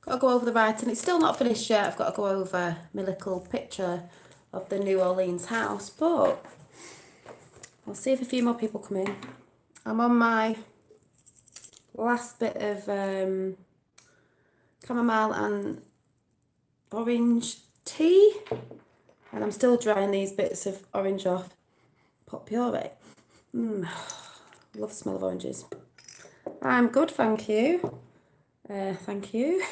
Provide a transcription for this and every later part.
Got to go over the writing. It's still not finished yet. I've got to go over my little picture of the New Orleans house, but I'll see if a few more people come in. I'm on my last bit of chamomile and orange tea, and I'm still drying these bits of orange off. Pot puree. Love the smell of oranges. I'm good, thank you. Thank you.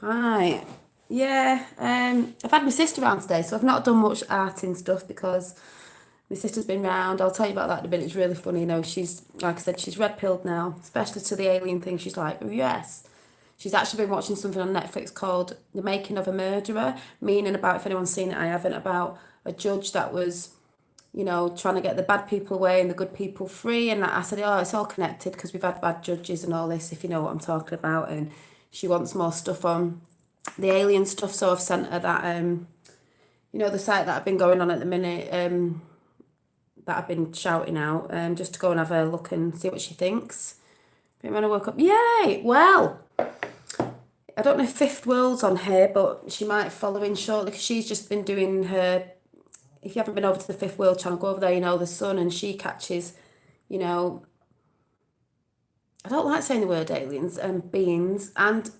Hi. Yeah, I've had my sister around today, so I've not done much arting stuff because my sister's been round. I'll tell you about that in a bit. It's really funny, you know. She's, like I said, she's red pilled now, especially to the alien thing. She's like, oh, yes. She's actually been watching something on Netflix called The Making of a Murderer, meaning about, if anyone's seen it, I haven't, about a judge that was, you know, trying to get the bad people away and the good people free. And I said, oh, it's all connected because we've had bad judges and all this, if you know what I'm talking about. And she wants more stuff on the alien stuff, so I've sent her that, you know, the site that I've been going on at the minute, that I've been shouting out, just to go and have a look and see what she thinks. But when I woke up, yay! Well, I don't know if Fifth World's on here, but she might follow in shortly because she's just been doing her. If you haven't been over to the Fifth World channel, go over there. You know the sun, and she catches, you know, I don't like saying the word aliens and beings, and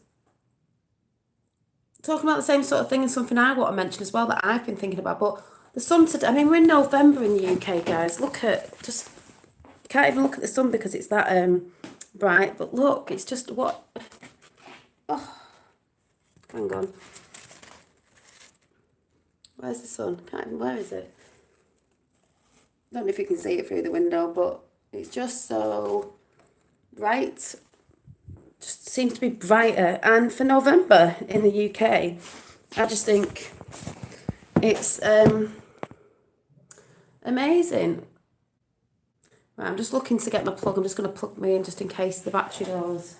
talking about the same sort of thing is something I want to mention as well that I've been thinking about. But the sun today, I mean, we're in November in the UK, guys. Look at, just, you can't even look at the sun because it's that bright. But look, it's just what, hang on. Where's the sun? Can't even, where is it? I don't know if you can see it through the window, but it's just so bright. Just seems to be brighter. And for November in the UK, I just think it's amazing. Right, I'm just looking to get my plug. I'm just going to plug me in just in case the battery goes.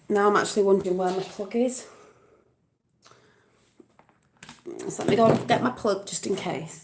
Now I'm actually wondering where my plug is. So let me go and get my plug just in case.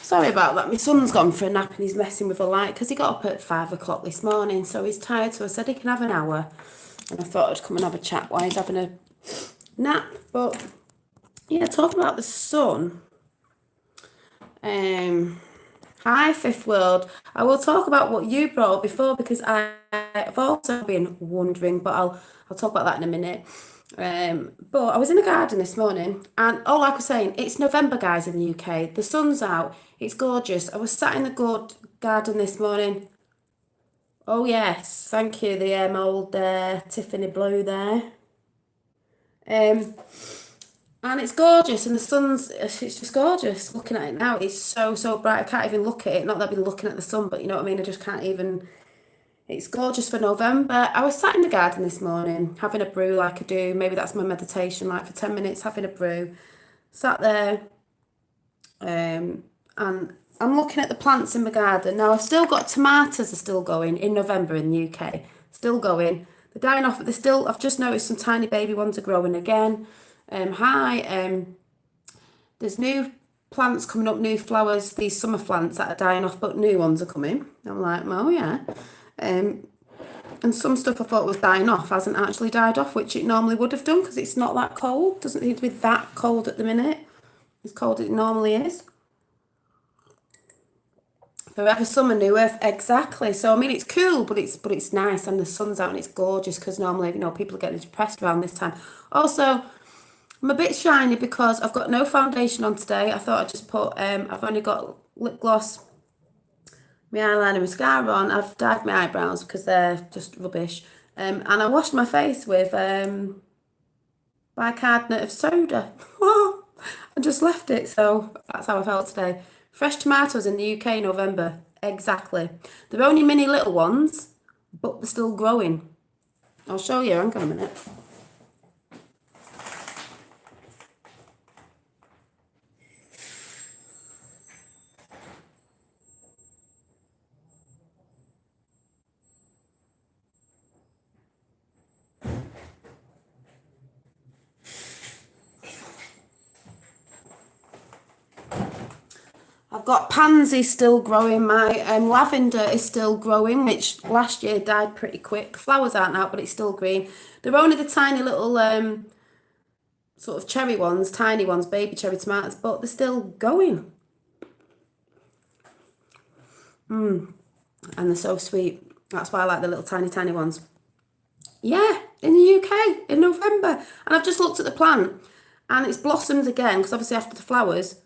Sorry about that. My son's gone for a nap and he's messing with the light because he got up at 5 o'clock this morning, so he's tired. So I said he can have an hour, and I thought I'd come and have a chat while he's having a nap. But yeah, talking about the sun. Hi, Fifth World. I will talk about what you brought up before because I've also been wondering, but I'll talk about that in a minute. But I was in the garden this morning, and like I was saying, it's November, guys, in the UK. The sun's out. It's gorgeous. I was sat in the garden this morning. Oh yes, thank you. The old Tiffany blue there. And it's gorgeous, and it's just gorgeous. Looking at it now, it's so bright. I can't even look at it. Not that I've been looking at the sun, but you know what I mean. I just can't even. It's gorgeous for November. I was sat in the garden this morning having a brew like I do. Maybe that's my meditation, like for 10 minutes having a brew. Sat there, and I'm looking at the plants in my garden. Now I've still got tomatoes are still going in November in the UK. Still going. They're dying off, but they're still. I've just noticed some tiny baby ones are growing again. There's new plants coming up, new flowers, these summer plants that are dying off, but new ones are coming. I'm like, oh yeah. And some stuff I thought was dying off hasn't actually died off, which it normally would have done because it's not that cold. Doesn't need to be that cold at the minute. As cold as it normally is. Forever summer, new earth, exactly. So I mean, it's cool, but it's nice, and the sun's out and it's gorgeous because normally, people are getting depressed around this time. Also, I'm a bit shiny because I've got no foundation on today. I thought I'd just put, I've only got lip gloss, my eyeliner, mascara on. I've dyed my eyebrows because they're just rubbish. And I washed my face with bicarbonate of soda. I just left it, so that's how I felt today. Fresh tomatoes in the UK, November. Exactly. They're only mini little ones, but they're still growing. I'll show you. Hang on a minute. I've got pansy still growing. My lavender is still growing, which last year died pretty quick. Flowers aren't out, but it's still green. They're only the tiny little sort of cherry ones, tiny ones, baby cherry tomatoes, but they're still going. And they're so sweet. That's why I like the little tiny ones. Yeah, in the UK in November. And I've just looked at the plant and it's blossomed again because obviously after the flowers,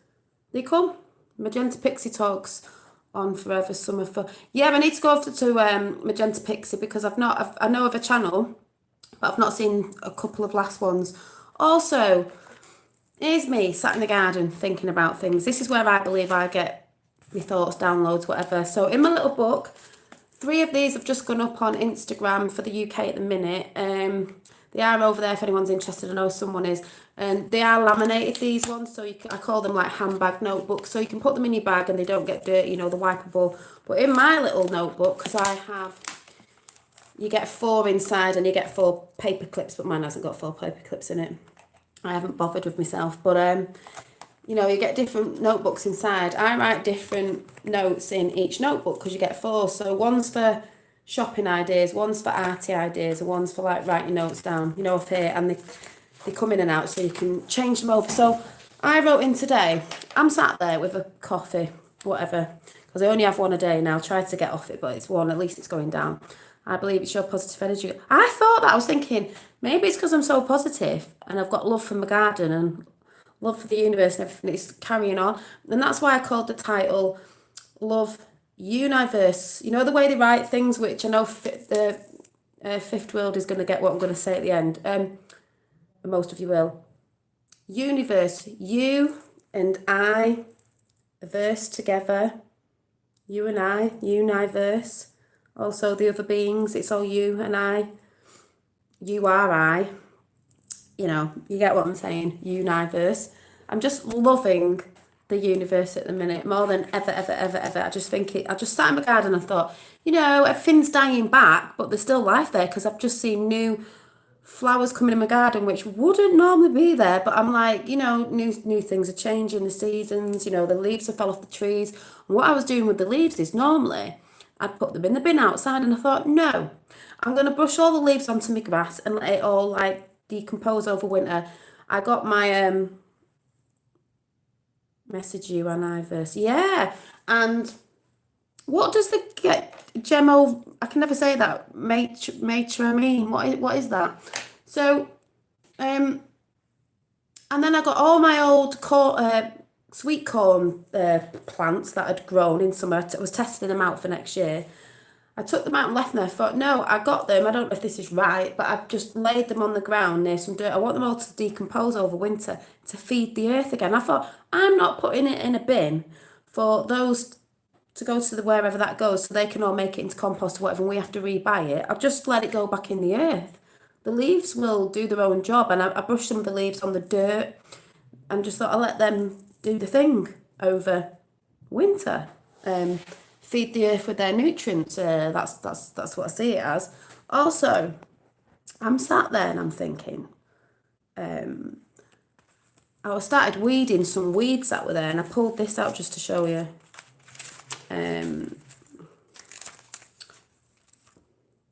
they come. Magenta Pixie talks on Forever Summer for. Yeah, I need to go over to Magenta Pixie because I know of a channel, but I've not seen a couple of last ones. Also, here's me sat in the garden thinking about things. This is where I believe I get my thoughts, downloads, whatever. So in my little book, 3 of these have just gone up on Instagram for the UK at the minute. They are over there if anyone's interested. I know someone is. And they are laminated, these ones, so I call them like handbag notebooks. So you can put them in your bag and they don't get dirty, the wipeable. But in my little notebook, because you get 4 inside and you get 4 paper clips, but mine hasn't got 4 paper clips in it. I haven't bothered with myself, but you get different notebooks inside. I write different notes in each notebook because you get 4. So one's for shopping ideas, one's for arty ideas, and one's for like writing notes down, off here, and they come in and out so you can change them over. So I wrote in today, I'm sat there with a coffee, whatever, because I only have one a day now. I tried to get off it, but it's one, at least it's going down. I believe it's your positive energy. I thought that, I was thinking, maybe it's because I'm so positive and I've got love for my garden and love for the universe and everything. It's carrying on. And that's why I called the title Love Universe. You know the way they write things, which I know the Fifth World is going to get what I'm going to say at the end. Most of you will. Universe, you and I, verse together. You and I, universe. Also the other beings, it's all you and I. You are I. You get what I'm saying, universe. I'm just loving the universe at the minute more than ever. I just sat in my garden and thought, everything's dying back, but there's still life there because I've just seen new flowers coming in my garden which wouldn't normally be there, but I'm like, new things are changing, the seasons, the leaves have fell off the trees. And what I was doing with the leaves is normally I'd put them in the bin outside, and I thought, no, I'm gonna brush all the leaves onto my grass and let it all like decompose over winter. I got my message you on iVerse. Yeah. And what does the Gemo, I can never say that, Matra mean? What is that? So, and then I got all my old sweet corn plants that had grown in summer. I was testing them out for next year. I took them out and left them there. Thought, no, I got them. I don't know if this is right, but I've just laid them on the ground near some dirt. I want them all to decompose over winter to feed the earth again. I thought, I'm not putting it in a bin for those to go to wherever that goes so they can all make it into compost or whatever, and we have to rebuy it. I'll just let it go back in the earth. The leaves will do their own job, and I brushed some of the leaves on the dirt and just thought I'll let them do the thing over winter. Feed the earth with their nutrients. That's what I see it as. Also, I'm sat there and I'm thinking, I started weeding some weeds that were there, and I pulled this out just to show you.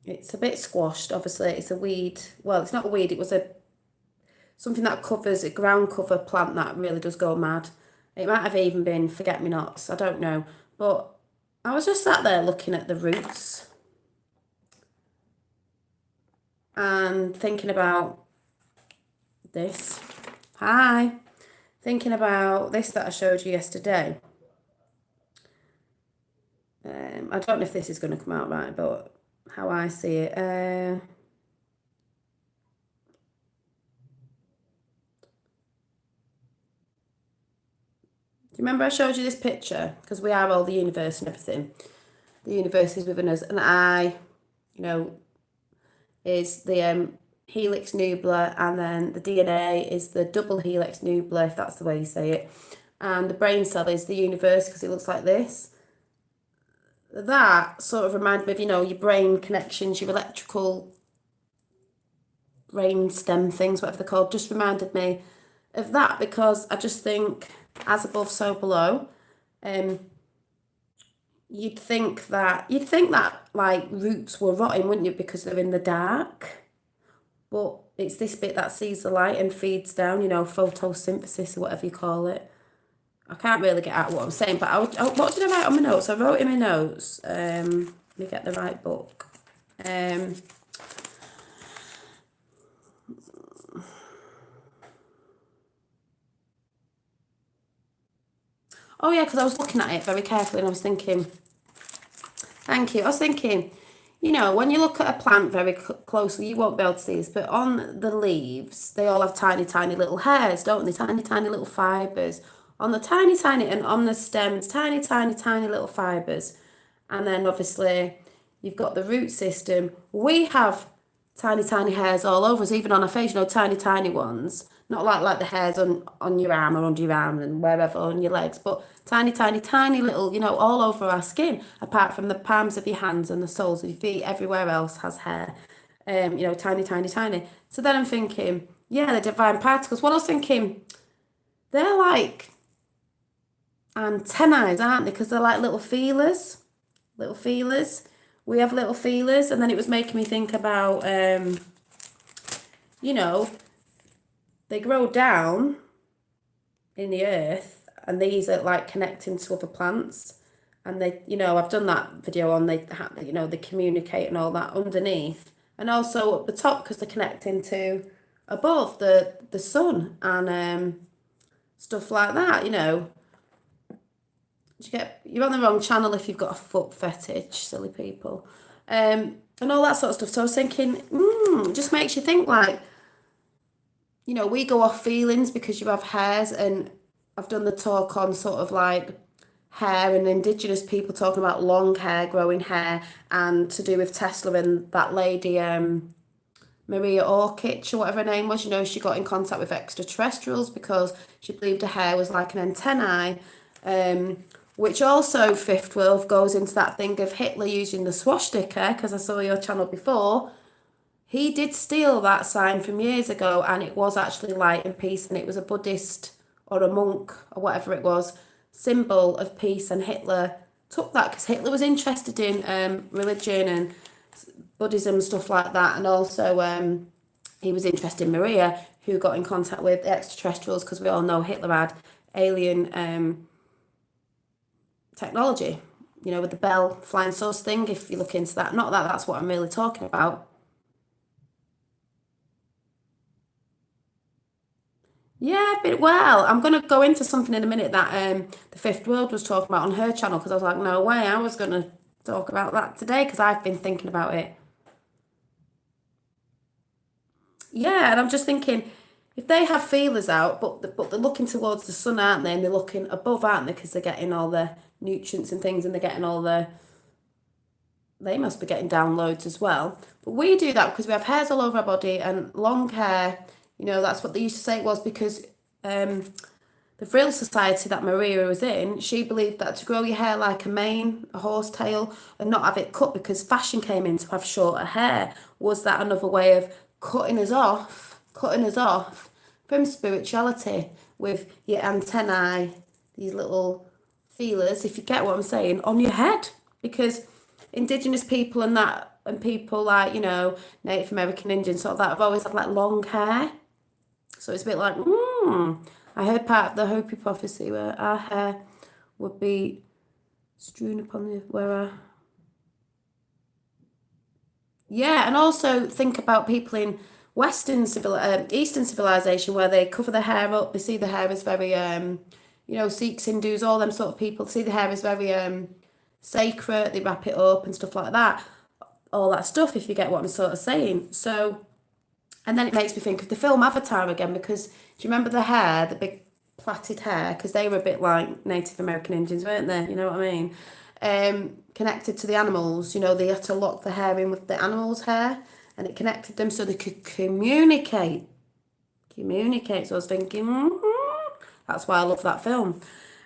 It's a bit squashed, obviously. It's a weed. Well, it's not a weed. It was something that covers a ground cover plant that really does go mad. It might have even been forget-me-nots. I don't know. But I was just sat there looking at the roots and thinking about this. Hi. Thinking about this that I showed you yesterday. I don't know if this is going to come out right, but how I see it. Do you remember I showed you this picture? Because we are all the universe and everything. The universe is within us, and I, is the helix nubla, and then the DNA is the double helix nubla, if that's the way you say it. And the brain cell is the universe because it looks like this. That sort of reminds me of, your brain connections, your electrical brain stem things, whatever they're called, just reminded me of that, because I just think, as above, so below. You'd think that like roots were rotting, wouldn't you, because they're in the dark? But it's this bit that sees the light and feeds down, photosynthesis or whatever you call it. I can't really get out what I'm saying, but what did I write on my notes? I wrote in my notes, let me get the right book. Oh yeah, because I was looking at it very carefully and I was thinking, thank you, I was thinking, when you look at a plant very closely, you won't be able to see this, but on the leaves, they all have tiny, tiny little hairs, don't they? Tiny, tiny little fibres. On the and on the stems, tiny, tiny, tiny little fibres. And then obviously you've got the root system. We have tiny, tiny hairs all over us, even on our face, tiny, tiny ones. Not like the hairs on your arm or under your arm and wherever on your legs, but tiny, tiny, tiny little, all over our skin, apart from the palms of your hands and the soles of your feet. Everywhere else has hair. Tiny, tiny, tiny. So then I'm thinking, yeah, the divine particles. What I was thinking, they're like antennae, aren't they? Because they're like little feelers. Little feelers. We have little feelers. And then it was making me think about, they grow down in the earth, and these are like connecting to other plants. And they, I've done that video on they communicate and all that underneath. And also up the top, because they're connecting to above the sun and stuff like that, You're on the wrong channel if you've got a foot fetish, silly people. And all that sort of stuff. So I was thinking, just makes you think like, we go off feelings because you have hairs, and I've done the talk on sort of like hair and Indigenous people talking about long hair, growing hair, and to do with Tesla and that lady, Maria Orkic or whatever her name was, she got in contact with extraterrestrials because she believed her hair was like an antennae, which also, Fifth World, goes into that thing of Hitler using the swastika, because I saw your channel before. he did steal that sign from years ago, and it was actually light and peace, and it was a Buddhist or a monk or whatever it was, symbol of peace. And Hitler took that because Hitler was interested in religion and Buddhism, stuff like that, and also he was interested in Maria, who got in contact with extraterrestrials, because we all know Hitler had alien technology, you know, with the Bell flying saucer thing, if you look into that. Not that that's what I'm really talking about. Yeah, but well, I'm gonna go into something in a minute that the Fifth World was talking about on her channel, because I was like, no way, I was gonna talk about that today because I've been thinking about it. Yeah, and I'm just thinking, if they have feelers out, but they're looking towards the sun, aren't they? And they're looking above, aren't they? Because they're getting all the nutrients and things, and they're getting all the. They must be getting downloads as well. But we do that because we have hairs all over our body and long hair. You know, that's what they used to say it was, because the Vril Society that Maria was in, she believed that to grow your hair like a mane, a horse tail, and not have it cut because fashion came in to have shorter hair, was that another way of cutting us off from spirituality with your antennae, these little feelers, if you get what I'm saying, on your head. Because indigenous people and that, and people like, you know, Native American Indians, sort of that, have always had like long hair. So it's a bit like, I heard part of the Hopi prophecy where our hair would be strewn upon the, where our, yeah, and also think about people in Eastern civilization where they cover their hair up. They see the hair as very, you know, Sikhs, Hindus, all them sort of people see the hair as very sacred. They wrap it up and stuff like that. All that stuff, if you get what I'm sort of saying. So, and then it makes me think of the film Avatar again, because do you remember the hair, the big plaited hair? Because they were a bit like Native American Indians, weren't they? You know what I mean? Connected to the animals, you know, they had to lock the hair in with the animals' hair, and it connected them so they could communicate. Communicate. So I was thinking, that's why I love that film.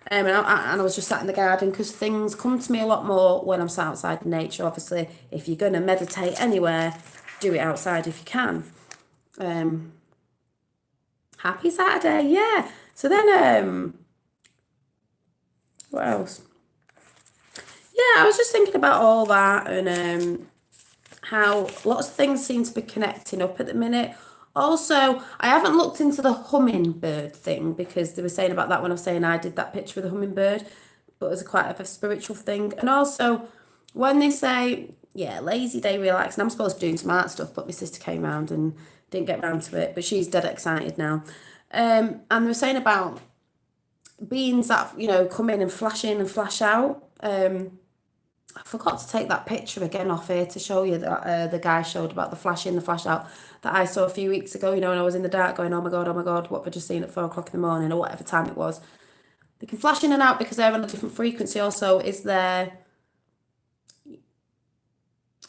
And I was just sat in the garden, because things come to me a lot more when I'm sat outside in nature. Obviously, if you're going to meditate anywhere, do it outside if you can. Happy Saturday, yeah. So then, what else? Yeah, I was just thinking about all that, and how lots of things seem to be connecting up at the minute. Also, I haven't looked into the hummingbird thing, because they were saying about that when I was saying I did that picture with a hummingbird, but it was quite a spiritual thing. And also, when they say, yeah, lazy day, relax, and I'm supposed to be doing some art stuff, but my sister came round and didn't get round to it, but she's dead excited now. And they were saying about beings that, you know, come in and flash in and flash out. I forgot to take that picture again off here to show you that the guy showed about the flash in, the flash out, that I saw a few weeks ago, you know, when I was in the dark going, oh my God, what have I just seen at 4 o'clock in the morning, or whatever time it was. They can flash in and out because they're on a different frequency. Also, is there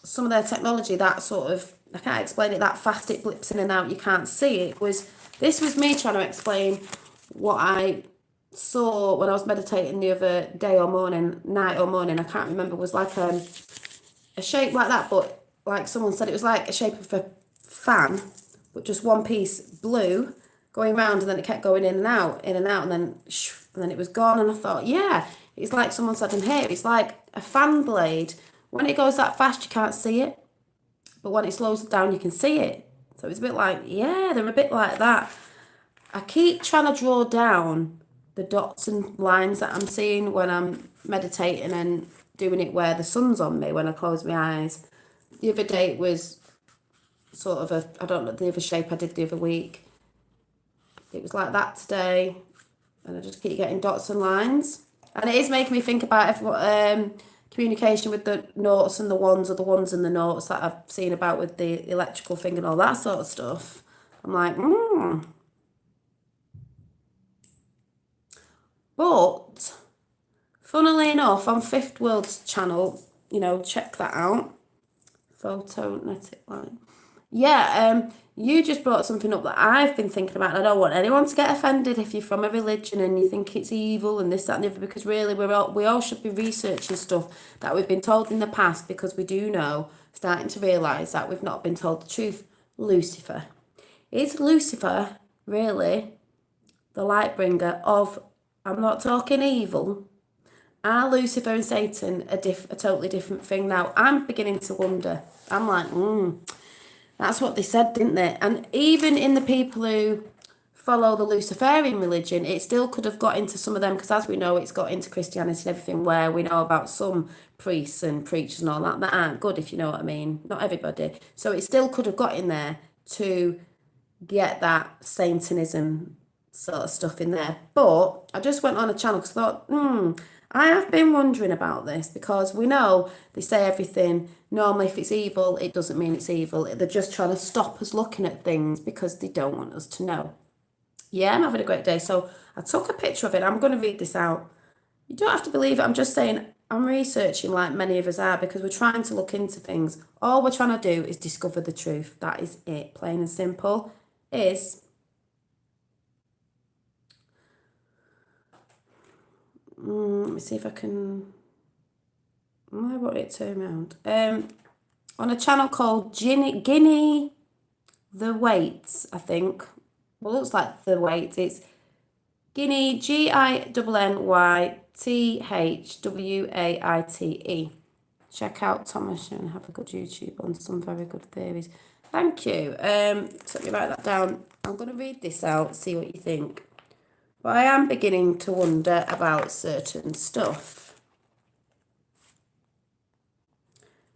some of their technology that sort of, I can't explain it, that fast it blips in and out, you can't see it. This was me trying to explain what I saw when I was meditating the other day or morning, night or morning, I can't remember, was like a shape like that, but like someone said, it was like a shape of a fan, but just one piece blue going round, and then it kept going in and out, and then it was gone. And I thought, yeah, it's like someone said in here, it's like a fan blade. When it goes that fast, you can't see it, but when it slows down, you can see it. So it's a bit like, yeah, they're a bit like that. I keep trying to draw down the dots and lines that I'm seeing when I'm meditating and doing it where the sun's on me when I close my eyes. The other day it was sort of I don't know, the other shape I did the other week. It was like that today, and I just keep getting dots and lines. And it is making me think about communication with the notes and the ones, or the ones and the notes that I've seen about with the electrical thing and all that sort of stuff. I'm like, But, funnily enough, on Fifth World's channel, you know, check that out. Photonetic line. Yeah, you just brought something up that I've been thinking about, and I don't want anyone to get offended if you're from a religion and you think it's evil and this, that, and the other, because really we all should be researching stuff that we've been told in the past, because we do know, starting to realise that we've not been told the truth. Lucifer. Is Lucifer really the light bringer of, I'm not talking evil, are Lucifer and Satan a totally different thing now? I'm beginning to wonder. I'm like, that's what they said, didn't they? And even in the people who follow the Luciferian religion, it still could have got into some of them, because as we know, it's got into Christianity and everything, where we know about some priests and preachers and all that aren't good, if you know what I mean. Not everybody. So it still could have got in there to get that Satanism sort of stuff in there. But I just went on a channel because I thought, I have been wondering about this, because we know they say everything. Normally, if it's evil, it doesn't mean it's evil. They're just trying to stop us looking at things because they don't want us to know. Yeah, I'm having a great day. So I took a picture of it. I'm going to read this out. You don't have to believe it. I'm just saying I'm researching like many of us are, because we're trying to look into things. All we're trying to do is discover the truth. That is it. Plain and simple. Let me see if I can. I wrote it turn around. On a channel called Guinea the Weights, I think. Well, it looks like the Weights. It's Guinea, GINNYTHWAITE. Check out Thomas and have a good YouTube on some very good theories. Thank you. Let me write that down. I'm going to read this out, see what you think. But I am beginning to wonder about certain stuff.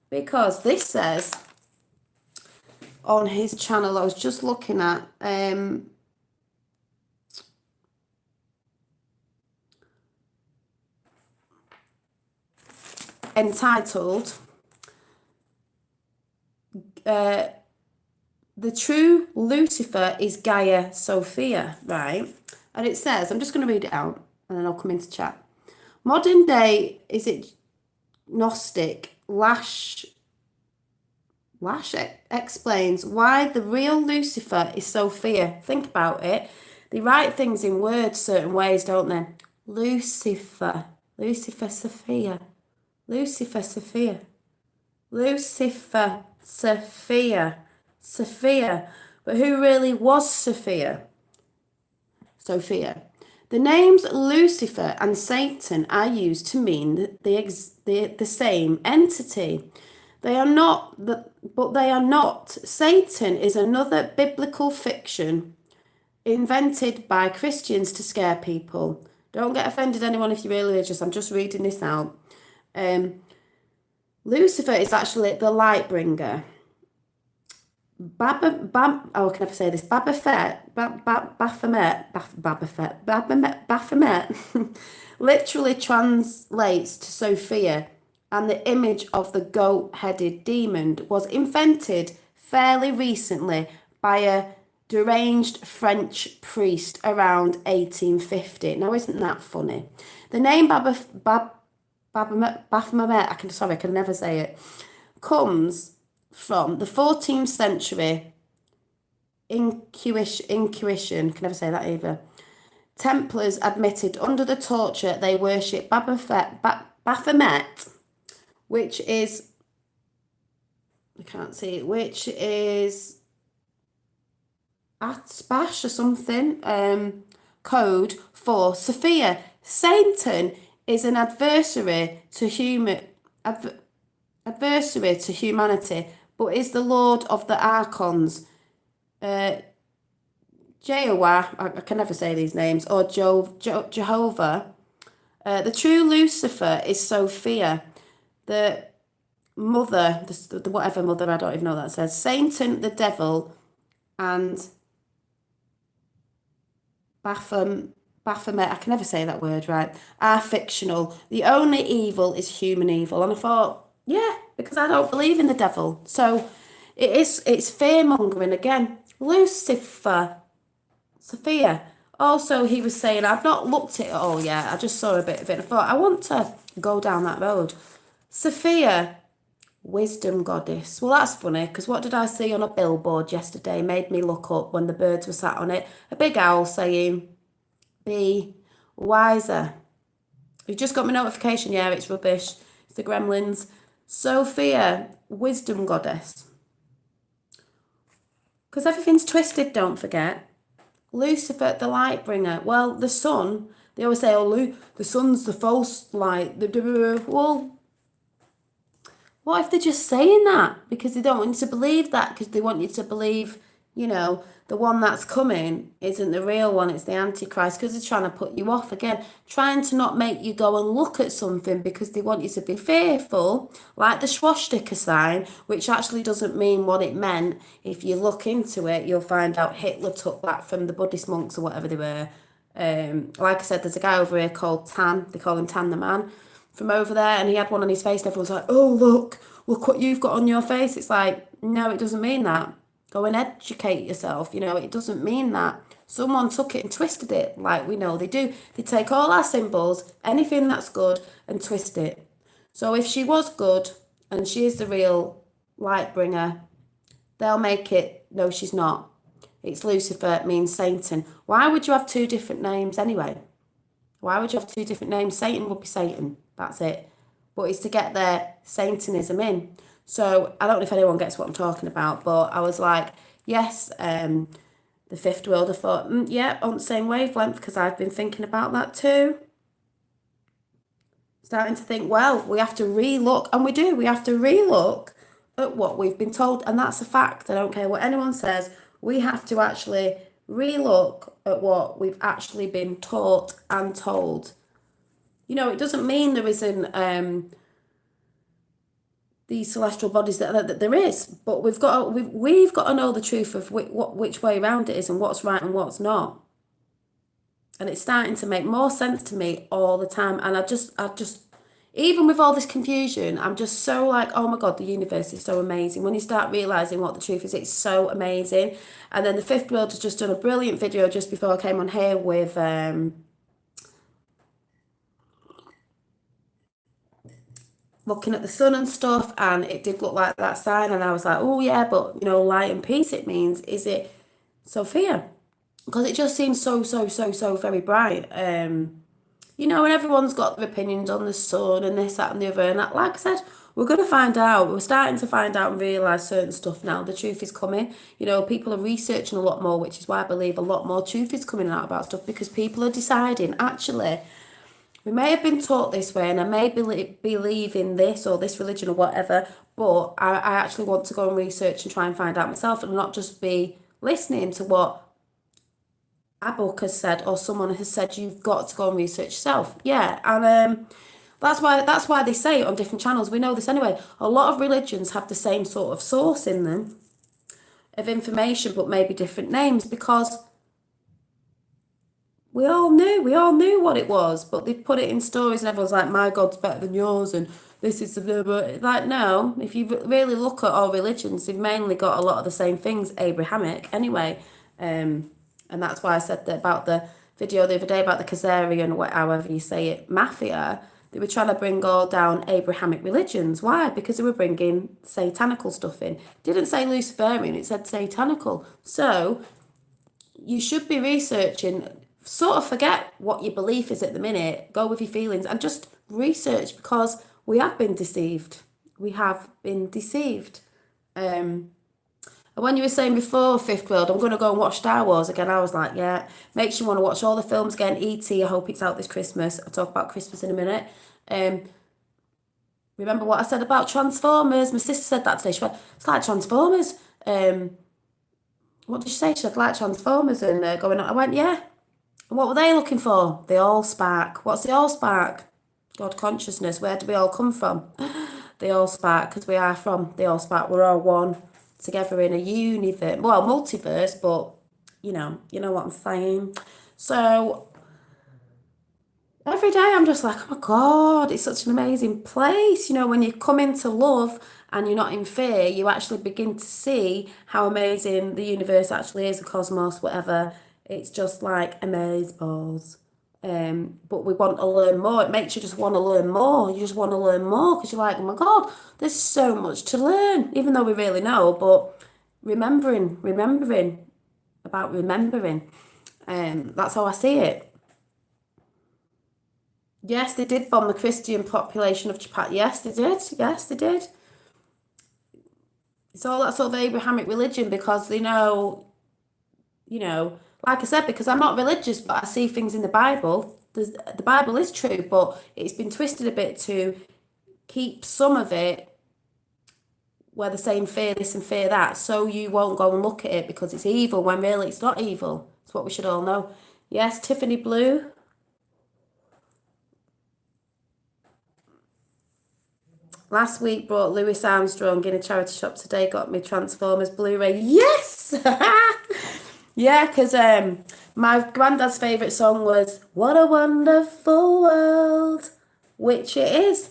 Because this says on his channel, I was just looking at, entitled The True Lucifer is Gaia Sophia, right? And it says, I'm just going to read it out and then I'll come into chat. Modern day, is it Gnostic Lash explains why the real Lucifer is Sophia. Think about it. They write things in words certain ways, don't they? Lucifer, Sophia, Lucifer, Sophia, Lucifer, Sophia. But who really was Sophia? The names Lucifer and Satan are used to mean the same entity. They are not, but they are not. Satan is another biblical fiction invented by Christians to scare people. Don't get offended, anyone, if you're really religious. I'm just reading this out. Lucifer is actually the light bringer. Baphomet literally translates to Sophia, and the image of the goat-headed demon was invented fairly recently by a deranged French priest around 1850. Now, isn't that funny? The name Baphomet, I can never say it, comes from the 14th century Inquisition, can never say that either. Templars admitted under the torture they worship Baphomet, which is, I can't see it, which is Atbash or something, code for Sophia. Satan is an adversary to humanity, but is the Lord of the Archons. Jehovah, I can never say these names, or Jehovah. The true Lucifer is Sophia, the mother, the whatever mother, I don't even know what that says. Satan, the devil, and Baphomet, I can never say that word right, are fictional. The only evil is human evil. And I thought, yeah, because I don't believe in the devil. So it's fear-mongering again. Lucifer, Sophia. Also, he was saying, I've not looked at it all yet. I just saw a bit of it. I thought, I want to go down that road. Sophia, wisdom goddess. Well, that's funny because what did I see on a billboard yesterday? Made me look up when the birds were sat on it. A big owl saying, "Be wiser." You just got my notification. Yeah, it's rubbish. It's the gremlins. Sophia, wisdom goddess. Because everything's twisted, don't forget. Lucifer, the light bringer. Well, the sun, they always say, oh, the sun's the false light. Well, what if they're just saying that? Because they don't want you to believe that, because they want you to believe, the one that's coming isn't the real one, it's the Antichrist, because they're trying to put you off again, trying to not make you go and look at something because they want you to be fearful, like the swastika sign, which actually doesn't mean what it meant. If you look into it, you'll find out Hitler took that from the Buddhist monks or whatever they were. Like I said, there's a guy over here called Tan, they call him Tan the Man, from over there, and he had one on his face and everyone's like, oh, look what you've got on your face. It's like, no, it doesn't mean that. Go and educate yourself. It doesn't mean that. Someone took it and twisted it, like we know they do. They take all our symbols, anything that's good, and twist it. So if she was good and she is the real light bringer, they'll make it, no, she's not. It's Lucifer, it means Satan. Why would you have two different names anyway? Why would you have two different names? Satan would be Satan. That's it. But it's to get their Satanism in. So I don't know if anyone gets what I'm talking about, but I was like, yes, the fifth world. I thought, yeah, on the same wavelength, because I've been thinking about that too. Starting to think, well, we have to relook, and we do. We have to relook at what we've been told, and that's a fact. I don't care what anyone says. We have to actually relook at what we've actually been taught and told. It doesn't mean there isn't these celestial bodies that there is, but we've got to know the truth of which way around it is and what's right and what's not. And it's starting to make more sense to me all the time. And I just even with all this confusion, I'm just so like, oh my God, the universe is so amazing. When you start realizing what the truth is, it's so amazing. And then the Fifth World has just done a brilliant video just before I came on here with looking at the sun and stuff, and it did look like that sign, and I was like, oh yeah, but light and peace it means. Is it Sophia? Because it just seems so very bright. And everyone's got their opinions on the sun and this, that and the other, and that, like I said, we're going to find out. We're starting to find out and realise certain stuff now. The truth is coming. People are researching a lot more, which is why I believe a lot more truth is coming out about stuff, because people are deciding, actually, we may have been taught this way, and I may believe in this or this religion or whatever, but I actually want to go and research and try and find out myself, and not just be listening to what a book has said or someone has said. You've got to go and research yourself. Yeah, and that's why they say it on different channels. We know this anyway. A lot of religions have the same sort of source in them of information, but maybe different names, because we all knew what it was, but they put it in stories and everyone's like, my God's better than yours and this is the... Like, no, if you really look at all religions, they've mainly got a lot of the same things, Abrahamic anyway. And that's why I said that about the video the other day about the Khazarian, or however you say it, mafia. They were trying to bring all down Abrahamic religions. Why? Because they were bringing satanical stuff in. It didn't say Luciferian, it said satanical. So you should be researching. Sort of forget what your belief is at the minute, go with your feelings and just research, because we have been deceived. We have been deceived. And when you were saying before, Fifth World, I'm going to go and watch Star Wars again, I was like, yeah, makes you want to watch all the films again. E.T., I hope it's out this Christmas. I'll talk about Christmas in a minute. Remember what I said about Transformers? My sister said that today. She went, it's like Transformers. What did she say? She said, like Transformers and going on. I went, yeah. And what were they looking for? The Allspark. What's the Allspark? God consciousness. Where do we all come from? The Allspark, because we are from the Allspark. We're all one together in a universe. Well, multiverse, but you know what I'm saying. So every day I'm just like, oh my God, it's such an amazing place. When you come into love and you're not in fear, you actually begin to see how amazing the universe actually is, the cosmos, whatever. It's just like amazeballs. But we want to learn more. It makes you just want to learn more. You just want to learn more because you're like, oh my God, there's so much to learn, even though we really know. But remembering about remembering. That's how I see it. Yes, they did bomb the Christian population of Japan. Yes, they did. Yes, they did. It's all that sort of Abrahamic religion because they know, like I said, because I'm not religious, but I see things in the Bible. The Bible is true, but it's been twisted a bit to keep some of it where they're saying fear this and fear that, so you won't go and look at it because it's evil when really it's not evil. It's what we should all know. Yes, Tiffany Blue. Last week brought Louis Armstrong in a charity shop. Today got me Transformers Blu-ray. Yes! Yeah, because my granddad's favourite song was What a Wonderful World, which it is.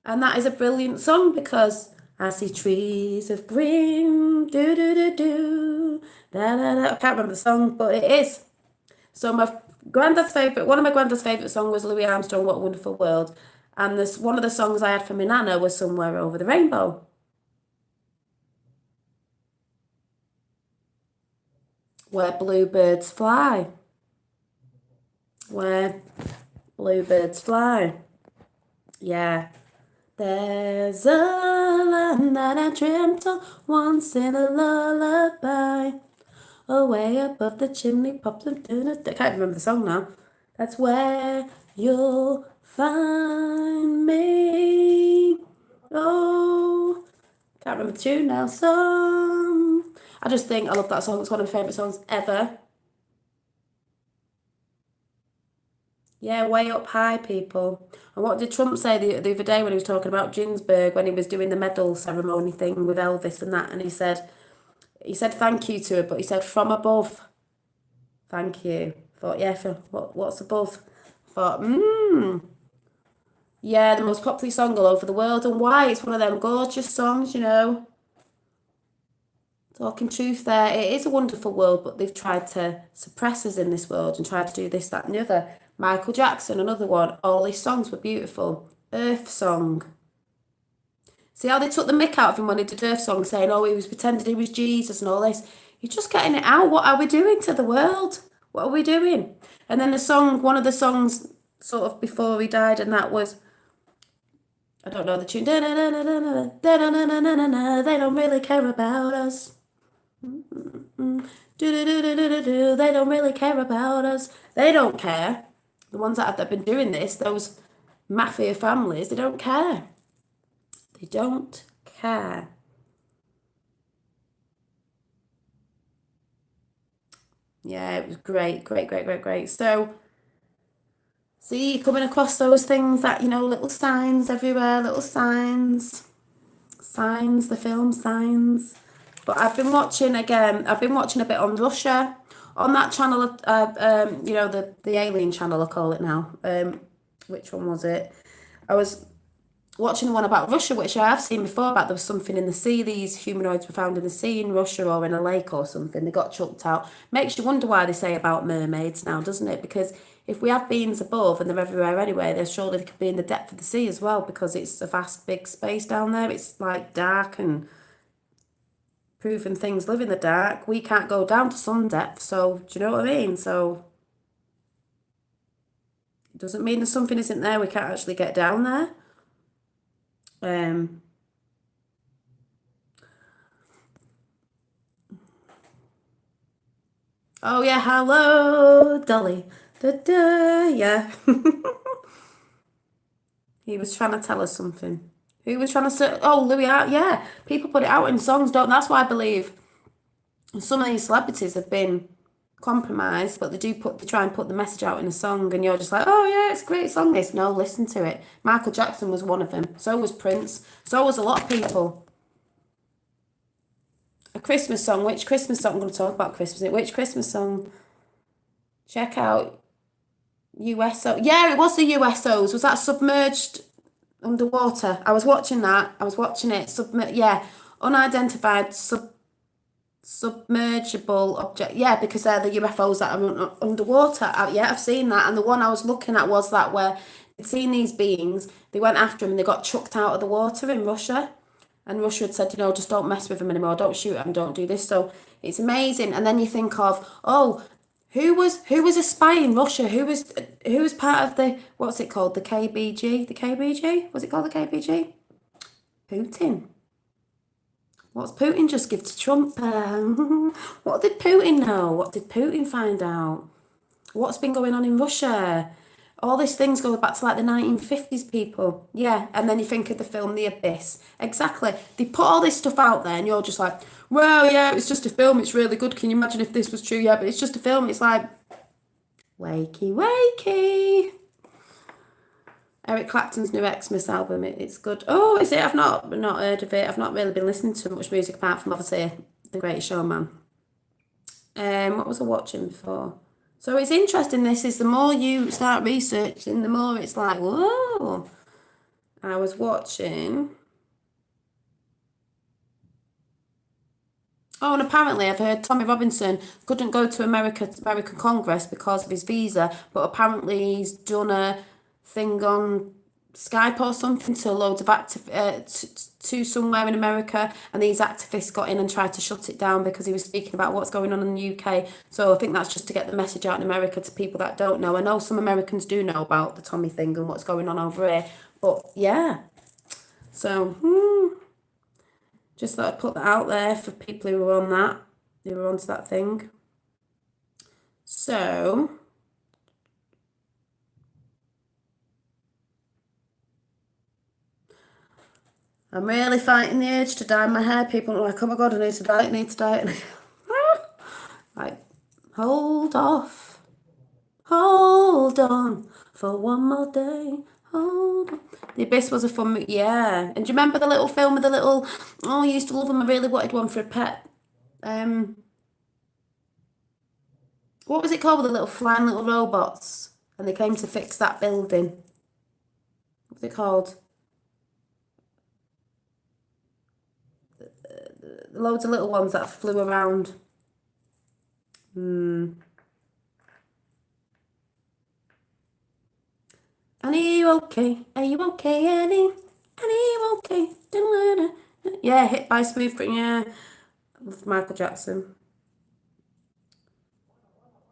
And that is a brilliant song because I see trees of green, do do do do, da da da. I can't remember the song, but it is. So one of my granddad's favourite songs was Louis Armstrong, What a Wonderful World. And this one of the songs I had for my nana was Somewhere Over the Rainbow. Where bluebirds fly. Where bluebirds fly. Yeah. There's a land that I dreamt of once in a lullaby. Away above the chimney pops and I can't remember the song now. That's where you'll find me. Oh, can't remember the tune now. Song. I just think I love that song. It's one of my favourite songs ever. Yeah, way up high, people. And what did Trump say the other day when he was talking about Ginsburg, when he was doing the medal ceremony thing with Elvis and that? And he said thank you to her, but he said from above, thank you. Thought, yeah, what's above? Thought, yeah, the most popular song all over the world. And why? It's one of them gorgeous songs, Talking truth there. It is a wonderful world, but they've tried to suppress us in this world and tried to do this, that, and the other. Michael Jackson, another one. All his songs were beautiful. Earth Song. See how they took the mick out of him when he did Earth Song, saying, oh, he was pretending he was Jesus and all this. You're just getting it out. What are we doing to the world? What are we doing? And then one of the songs, sort of before he died, and that was, I don't know the tune. They don't really care about us. They don't really care about us. They don't care. The ones that have been doing this, those mafia families, they don't care. They don't care. Yeah, it was great, great, great, great, great. So, see, coming across those things that, little signs everywhere, little signs. Signs, the film Signs. But I've been watching a bit on Russia. On that channel, the alien channel, I call it now. Which one was it? I was watching one about Russia, which I have seen before, about there was something in the sea. These humanoids were found in the sea in Russia or in a lake or something. They got chucked out. Makes you wonder why they say about mermaids now, doesn't it? Because if we have beings above and they're everywhere anyway, then surely they could be in the depth of the sea as well, because it's a vast, big space down there. It's like dark and proven things live in the dark. We can't go down to some depth, so do you know what I mean? So it doesn't mean that something isn't there. We can't actually get down there. Oh yeah, hello, Dolly. Da, da, yeah. He was trying to tell us something. Who was trying to say? Oh, Louis Art. Yeah, people put it out in songs, don't. That's why I believe some of these celebrities have been compromised, but they try and put the message out in a song, and you're just like, oh yeah, it's a great song. This, no, listen to it. Michael Jackson was one of them. So was Prince. So was a lot of people. A Christmas song. Which Christmas song? I'm going to talk about Christmas. Which Christmas song? Check out USO. Yeah, it was the USOs. Was that Submerged Underwater? I was watching that. I was watching it. Yeah, unidentified Submergible object. Yeah, because they're the UFOs that are underwater. Yeah, I've seen that. And the one I was looking at was that where they'd seen these beings, they went after them and they got chucked out of the water in Russia. And Russia had said, just don't mess with them anymore, don't shoot them, don't do this. So it's amazing. And then you think of, oh, who was a spy in Russia? Who was part of the, what's it called? The KBG? The KBG? Was it called the KBG? Putin. What's Putin just give to Trump? What did Putin know? What did Putin find out? What's been going on in Russia? All these things go back to like the 1950s, people. Yeah, and then you think of the film The Abyss. Exactly. They put all this stuff out there and you're just like, well, yeah, it's just a film. It's really good. Can you imagine if this was true? Yeah, but it's just a film. It's like, wakey, wakey. Eric Clapton's new Xmas album, it's good. Oh, is it? I've not heard of it. I've not really been listening to much music apart from obviously The Greatest Showman. What was I watching before? So it's interesting. This is the more you start researching, the more it's like, whoa. I was watching. Oh, and apparently I've heard Tommy Robinson couldn't go to American Congress because of his visa, but apparently he's done a thing on Skype or something to loads of to somewhere in America, and these activists got in and tried to shut it down because he was speaking about what's going on in the UK. So I think that's just to get the message out in America to people that don't know. I know some Americans do know about the Tommy thing and what's going on over here, but yeah. So just thought I'd put that out there for people who were onto that thing. So I'm really fighting the urge to dye my hair. People are like, oh my God, I need to dye it, I need to dye it. Like, hold off. Hold on for one more day. Hold on. The Abyss was a fun movie, yeah. And do you remember the little film with the little, oh, I used to love them. I really wanted one for a pet. What was it called with the little flying little robots? And they came to fix that building. What was it called? Loads of little ones that flew around. Annie, are you okay? Are you okay, Annie? Annie, are you okay? Yeah, Hit by Smooth Criminal. Yeah, with Michael Jackson.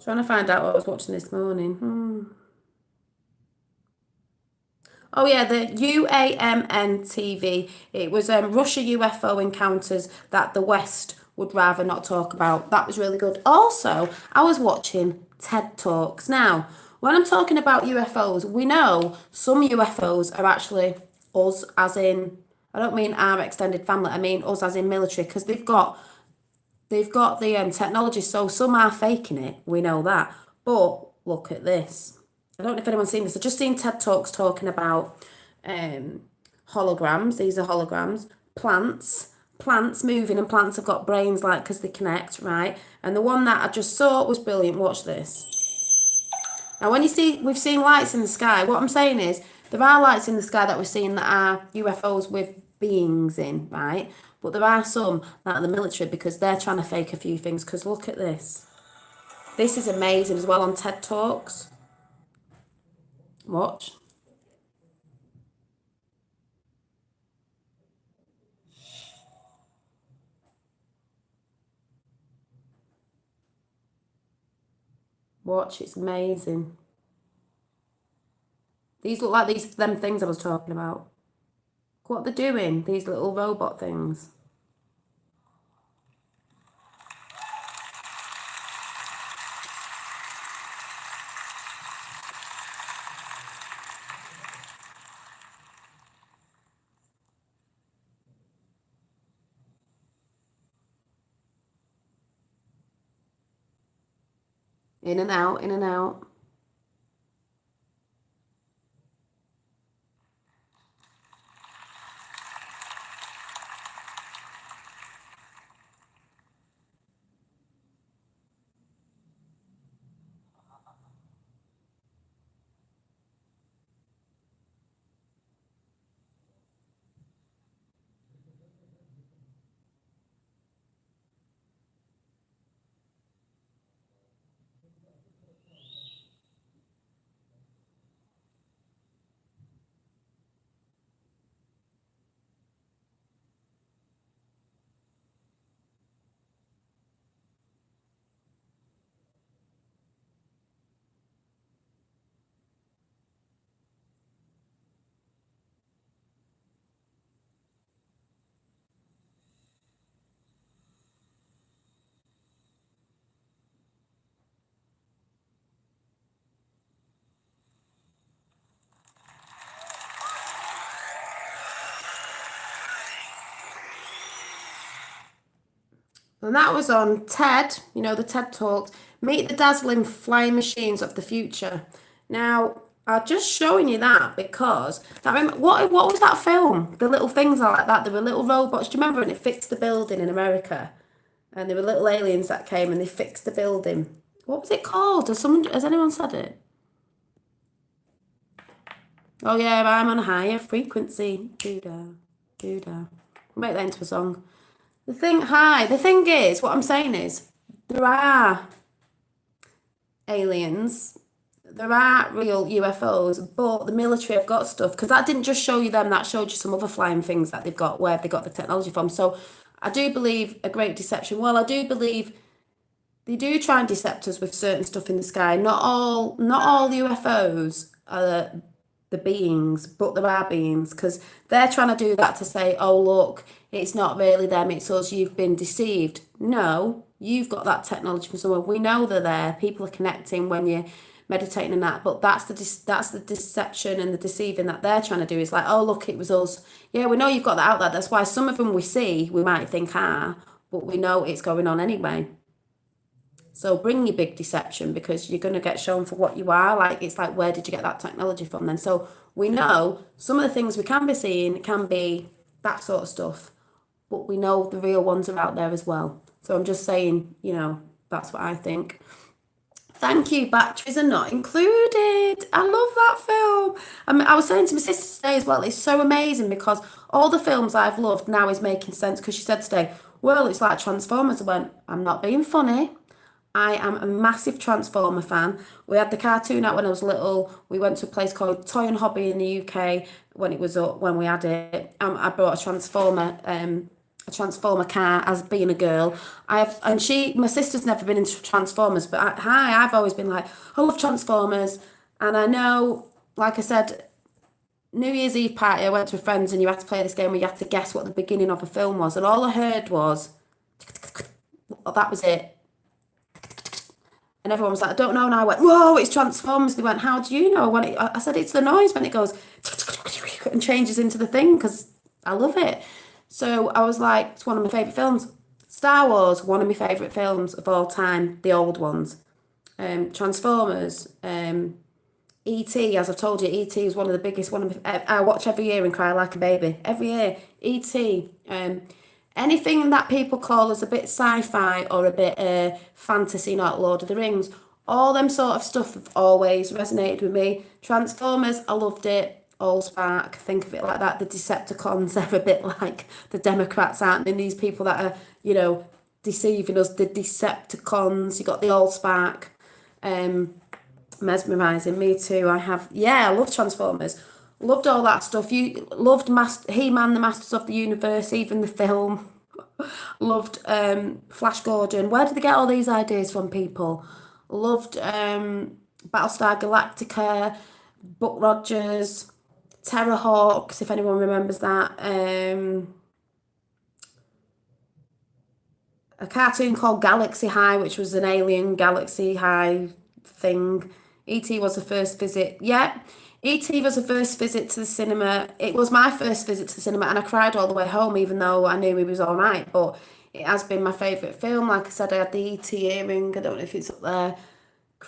Trying to find out what I was watching this morning. Oh yeah, the UAMN TV. It was Russia UFO encounters that the West would rather not talk about. That was really good. Also, I was watching TED Talks. Now, when I'm talking about UFOs, we know some UFOs are actually us, as in, I don't mean our extended family. I mean us, as in military, because they've got the technology. So some are faking it. We know that. But look at this. I don't know if anyone's seen this. I've just seen TED Talks talking about holograms. These are holograms. Plants moving, and plants have got brains, like, because they connect, right? And the one that I just saw was brilliant. Watch this. Now, when we've seen lights in the sky. What I'm saying is, there are lights in the sky that we're seeing that are UFOs with beings in, right? But there are some that are the military, because they're trying to fake a few things. Because look at this. This is amazing as well on TED Talks. Watch. Watch, it's amazing. These look like them things I was talking about. What they're doing, these little robot things. In and out, in and out. And that was on TED, you know, the TED Talks, Meet the Dazzling Flying Machines of the Future. Now, I'm just showing you that because what was that film? The little things are like that. There were little robots. Do you remember when it fixed the building in America? And there were little aliens that came and they fixed the building. What was it called? Has anyone said it? Oh yeah, I'm on a higher frequency. Doo-dah, doo-dah. Make that into a song. The thing is, what I'm saying is, there are aliens, there are real UFOs, but the military have got stuff, because that didn't just show you them, that showed you some other flying things that they've got, where they got the technology from. So I do believe a great deception. Well, I do believe they do try and decept us with certain stuff in the sky. Not all UFOs are the beings, but there are beings, because they're trying to do that to say, oh look, it's not really them, it's us, you've been deceived. No, you've got that technology from somewhere. We know they're there. People are connecting when you're meditating and that, but that's the deception and the deceiving that they're trying to do. It's like, oh look, it was us. Yeah, we know you've got that out there. That's why some of them we see, we might think but we know it's going on anyway. So bring your big deception, because you're going to get shown for what you are. Like, it's like, where did you get that technology from then? So we know some of the things we can be seeing can be that sort of stuff, but we know the real ones are out there as well. So I'm just saying, that's what I think. Thank you, Batteries Are Not Included. I love that film. I was saying to my sister today as well, it's so amazing because all the films I've loved now is making sense, because she said today, well, it's like Transformers. I went, I'm not being funny. I am a massive Transformer fan. We had the cartoon out when I was little. We went to a place called Toy and Hobby in the UK when it was up, when we had it. I bought a Transformer car as being a girl. My sister's never been into Transformers, but I've always been like, I love Transformers. And I know, like I said, New Year's Eve party, I went to a friend's and you had to play this game where you had to guess what the beginning of a film was. And all I heard was, that was it. And everyone was like, I don't know. And I went, whoa, it's Transformers. They went, how do you know? I said, it's the noise when it goes and changes into the thing, because I love it. So I was like, it's one of my favourite films. Star Wars, one of my favourite films of all time, the old ones. Transformers, E.T., as I've told you, E.T. is one of the biggest. I watch every year and cry like a baby. Every year. E.T., anything that people call as a bit sci-fi or a bit fantasy, not Lord of the Rings, all them sort of stuff have always resonated with me. Transformers, I loved it. Allspark, think of it like that. The Decepticons, they're a bit like the Democrats, aren't they? These people that are, deceiving us. The Decepticons, you got the Allspark, mesmerising. Me too. I love Transformers. Loved all that stuff. You loved He-Man, the Masters of the Universe, even the film. Loved Flash Gordon. Where did they get all these ideas from, people? Loved Battlestar Galactica, Buck Rogers, Terrorhawks, if anyone remembers that. A cartoon called Galaxy High, which was an alien Galaxy High thing. E.T. was the first visit. Yeah, E.T. was the first visit to the cinema. It was my first visit to the cinema, and I cried all the way home, even though I knew he was all right. But it has been my favourite film. Like I said, I had the E.T. earring. I don't know if it's up there.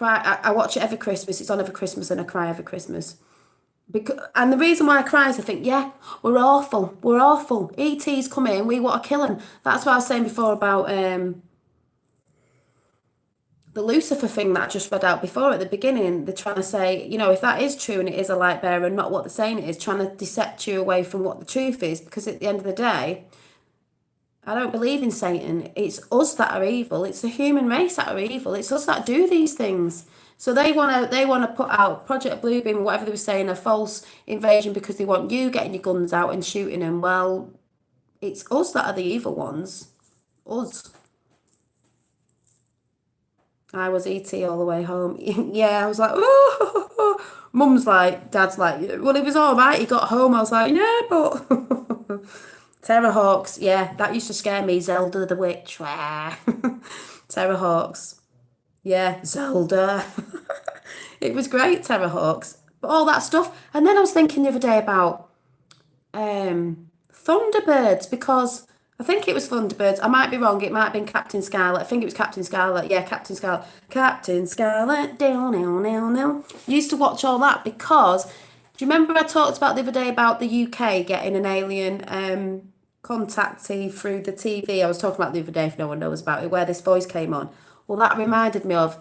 I watch it every Christmas. It's on every Christmas, and I cry every Christmas. And the reason why I cry is I think, yeah, we're awful. We're awful. E.T.'s come in. We want to kill him. That's what I was saying before about the Lucifer thing that I just read out before at the beginning. They're trying to say, if that is true and it is a light bearer and not what they're saying it is, trying to decept you away from what the truth is. Because at the end of the day, I don't believe in Satan. It's us that are evil. It's the human race that are evil. It's us that do these things. So they want to put out Project Bluebeam, whatever they were saying, a false invasion, because they want you getting your guns out and shooting them. Well, it's us that are the evil ones. Us. I was ET all the way home. Yeah, I was like, oh. Mum's like, Dad's like, well, it was all right. He got home. I was like, yeah, but Terrorhawks, yeah, that used to scare me. Zelda the Witch. Terrorhawks. Yeah, Zelda. It was great, Terrorhawks. But all that stuff. And then I was thinking the other day about Thunderbirds, because I think it was Thunderbirds. I might be wrong. It might have been Captain Scarlet. I think it was Captain Scarlet. Yeah, Captain Scarlet. Captain Scarlet. Down, down, down, down. Used to watch all that because do you remember I talked about the other day about the UK getting an alien contactee through the TV? I was talking about the other day, if no one knows about it, where this voice came on. Well, that reminded me of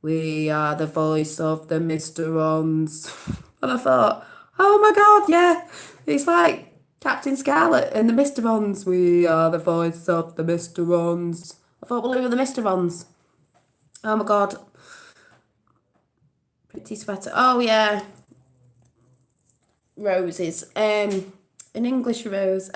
We Are the Voice of the Mysterons. And I thought, oh my God, yeah. It's like Captain Scarlet and the Mysterons. We are the voice of the Mysterons. I thought, well, who are the Mysterons? Oh my God. Pretty sweater. Oh yeah. Roses. An English rose.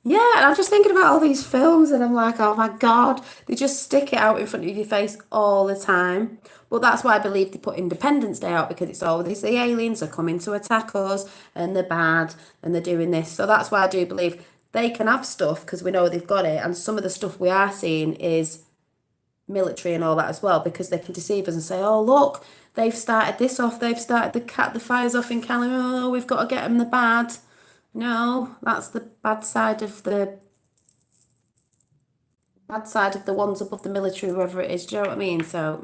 Yeah, and I'm just thinking about all these films and I'm like, oh my God, they just stick it out in front of your face all the time. But that's why I believe they put Independence Day out because it's always the aliens are coming to attack us and they're bad and they're doing this. So that's why I do believe they can have stuff because we know they've got it. And some of the stuff we are seeing is military and all that as well because they can deceive us and say, oh, look, they've started this off, they've started the fires off in California, oh, we've got to get them the bad. No, that's the bad side of the ones above the military, whoever it is. Do you know what I mean? So,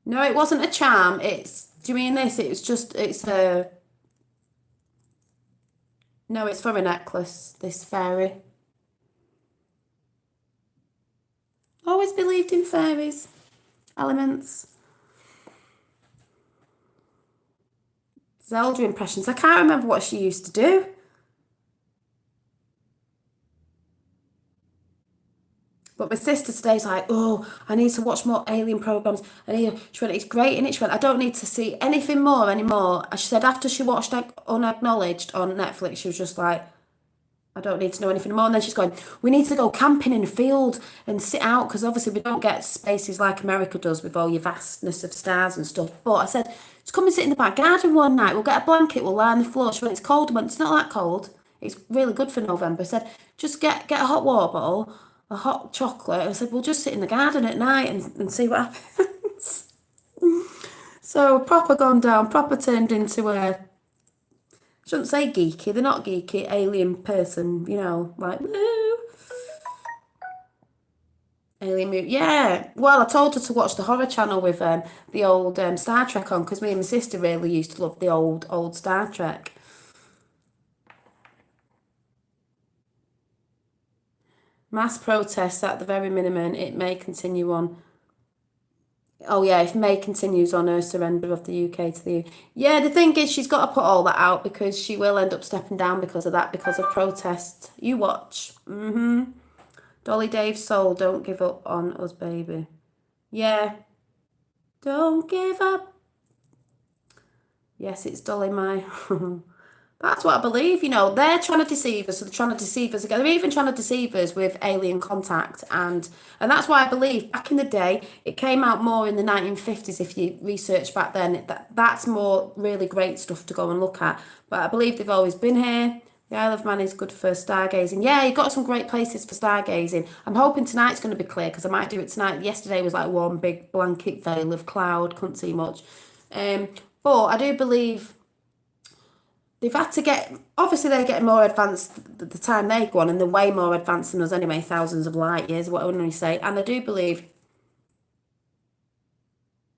no, it wasn't a charm. Do you mean this? It was just, it's a, no, it's for a necklace, this fairy. Always believed in fairies, elements. Zelda impressions. I can't remember what she used to do. But my sister today's like, oh, I need to watch more alien programs. She went, it's great, and she went, I don't need to see anything more anymore. And she said after she watched Unacknowledged on Netflix, she was just like, I don't need to know anything more. And then she's going, we need to go camping in a field and sit out because obviously we don't get spaces like America does with all your vastness of stars and stuff. But I said, just come and sit in the back garden one night. We'll get a blanket, we'll lie on the floor. She went, it's cold. I went, it's not that cold. It's really good for November. I said, just get a hot water bottle, a hot chocolate. I said, we'll just sit in the garden at night and see what happens. So proper gone down, proper turned into a shouldn't say geeky, they're not geeky, alien person, like, woo. Alien movie. Yeah. Well, I told her to watch the Horror Channel with the old Star Trek on because me and my sister really used to love the old Star Trek. Mass protests at the very minimum. It may continue on. Oh yeah, if May continues on her surrender of the UK to the EU. Yeah, the thing is she's got to put all that out because she will end up stepping down because of that, because of protests. You watch. Dolly Dave's soul, don't give up on us, baby. Yeah. Don't give up. Yes, it's Dolly my That's what I believe. They're trying to deceive us. So they're trying to deceive us again. They're even trying to deceive us with alien contact, and that's why I believe back in the day it came out more in the 1950s. If you research back then, that's more really great stuff to go and look at. But I believe they've always been here. The Isle of Man is good for stargazing. Yeah, you've got some great places for stargazing. I'm hoping tonight's going to be clear because I might do it tonight. Yesterday was like one big blanket veil of cloud, couldn't see much. But I do believe they've had to get, obviously they're getting more advanced the time they go on, and they're way more advanced than us anyway, thousands of light years, what would we say. And I do believe,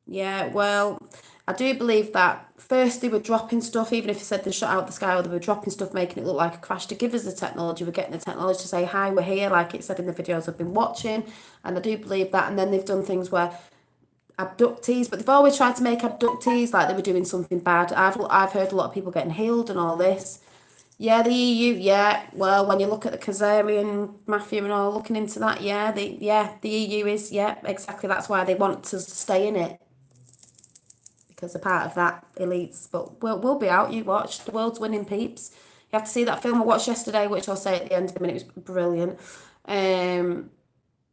yeah, well, I do believe that first they were dropping stuff, even if they said they shot out the sky, or they were dropping stuff, making it look like a crash to give us the technology. We're getting the technology to say, hi, we're here, like it said in the videos I've been watching. And I do believe that. And then they've done things where abductees, but they've always tried to make abductees like they were doing something bad. I've heard a lot of people getting healed and all this. Yeah, the EU. Yeah, well, when you look at the Khazarian mafia and all, looking into that, the EU is, yeah, exactly. That's why they want to stay in it because they're part of that elites. But we'll be out. You watch the world's winning, peeps. You have to see that film I watched yesterday, which I'll say at the end of the minute. It was brilliant.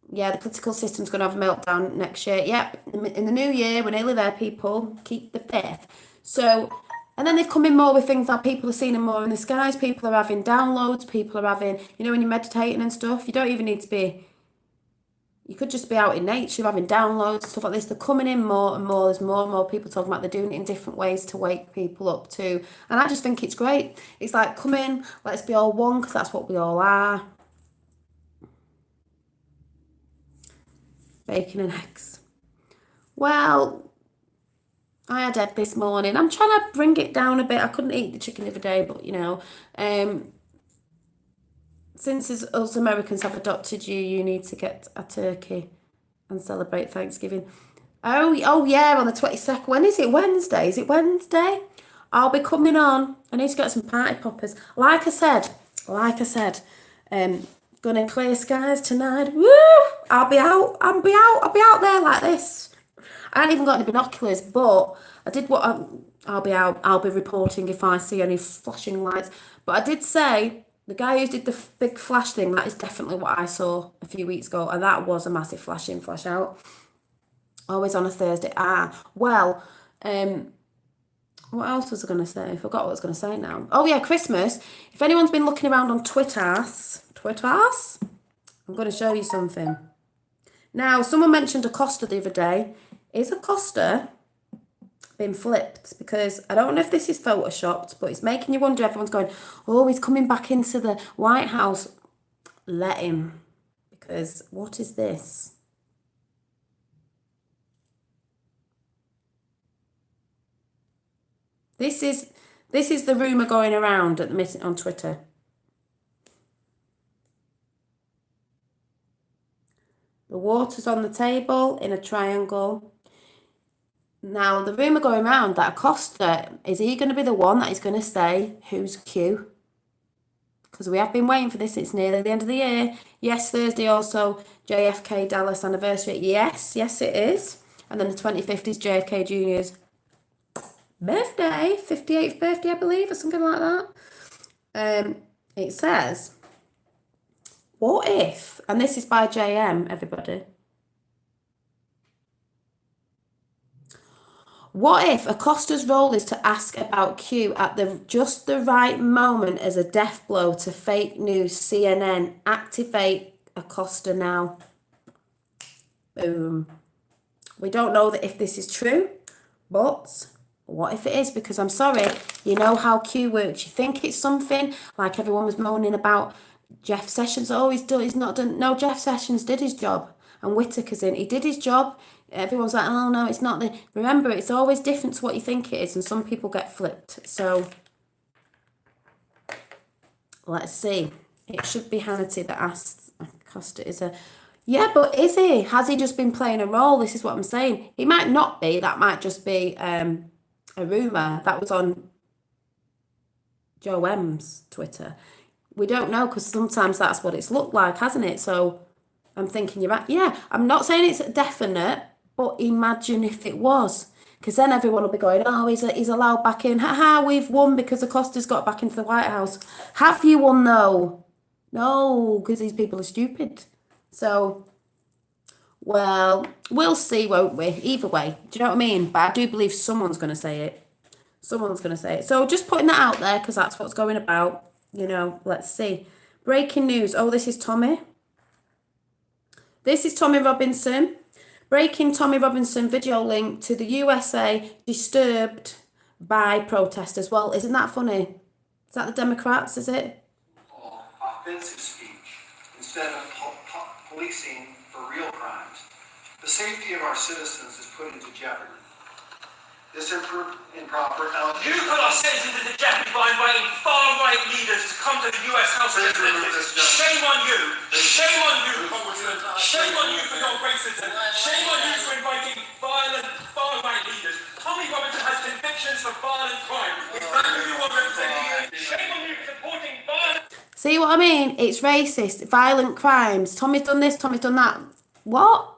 Yeah, the political system's going to have a meltdown next year. Yep, in the new year, we're nearly there, people. Keep the faith. So, and then they've come in more with things that people are seeing them more in the skies. People are having downloads. People are having, when you're meditating and stuff, you don't even need to be, you could just be out in nature having downloads and stuff like this. They're coming in more and more. There's more and more people talking about they're doing it in different ways to wake people up too. And I just think it's great. It's like, come in, let's be all one, because that's what we all are. Bacon and eggs. Well, I had egg this morning. I'm trying to bring it down a bit. I couldn't eat the chicken the other day, but since us Americans have adopted you, you need to get a turkey and celebrate Thanksgiving. Oh yeah, on the 22nd. When is it? Wednesday? Is it Wednesday? I'll be coming on. I need to get some party poppers. Like I said, gonna clear skies tonight. Woo! I'll be out there like this. I haven't even got any binoculars, but I did what I'll be out. I'll be reporting if I see any flashing lights. But I did say the guy who did the big flash thing, that is definitely what I saw a few weeks ago, and that was a massive flash in, flash out. Always on a Thursday. Well, what else was I going to say? I forgot what I was going to say now. Oh yeah, Christmas. If anyone's been looking around on Twitter, I'm going to show you something. Now, someone mentioned a Costa the other day. Is a Costa been flipped? Because I don't know if this is photoshopped, but it's making you wonder. Everyone's going, oh, he's coming back into the White House. Let him. Because what is this? This is the rumour going around at the minute on Twitter. The water's on the table in a triangle. Now, the rumour going around that Acosta, is he going to be the one that is going to say who's Q? Because we have been waiting for this. It's nearly the end of the year. Yes, Thursday also JFK Dallas anniversary. Yes, it is. And then the 25th is JFK Jr.'s birthday, 58th birthday, I believe, or something like that. It says, what if, and this is by JM, everybody. What if Acosta's role is to ask about Q at just the right moment as a death blow to fake news? CNN, activate Acosta now. Boom. We don't know that if this is true, but what if it is? Because I'm sorry, you know how Q works. You think it's something, like everyone was moaning about Jeff Sessions. Oh, he's not done. No, Jeff Sessions did his job, and Whitaker's in. He did his job. Everyone's like, oh no, it's not. Remember, it's always different to what you think it is, and some people get flipped. So let's see. It should be Hannity that asked Costa is a. Yeah, but is he? Has he just been playing a role? This is what I'm saying. He might not be. That might just be a rumour. That was on Joe M's Twitter. We don't know, because sometimes that's what it's looked like, hasn't it? So I'm thinking you're right. Yeah, I'm not saying it's definite, but imagine if it was. Because then everyone will be going, oh, he's allowed back in. Ha, we've won because Acosta's got back into the White House. Have you won, though? No, because these people are stupid. So, well, we'll see, won't we? Either way, do you know what I mean? But I do believe someone's going to say it. Someone's going to say it. So just putting that out there, because that's what's going about. Let's see. Breaking news. Oh, this is Tommy. This is Tommy Robinson. Breaking Tommy Robinson video link to the USA disturbed by protesters. Well, isn't that funny? Is that the Democrats, is it? Offensive speech instead of policing for real crimes. The safety of our citizens is put into jeopardy. This improper allegation. You put our citizens into jeopardy by inviting far-right leaders to come to the U.S. House of Representatives. Shame on you. Shame on you, Congressman. Shame on you for your racism. Shame on you for inviting violent far-right leaders. Tommy Robinson has convictions for violent crime. Is that who you are representing? Shame on you for supporting violent... See what I mean? It's racist, violent crimes. Tommy's done this, Tommy's done that. What?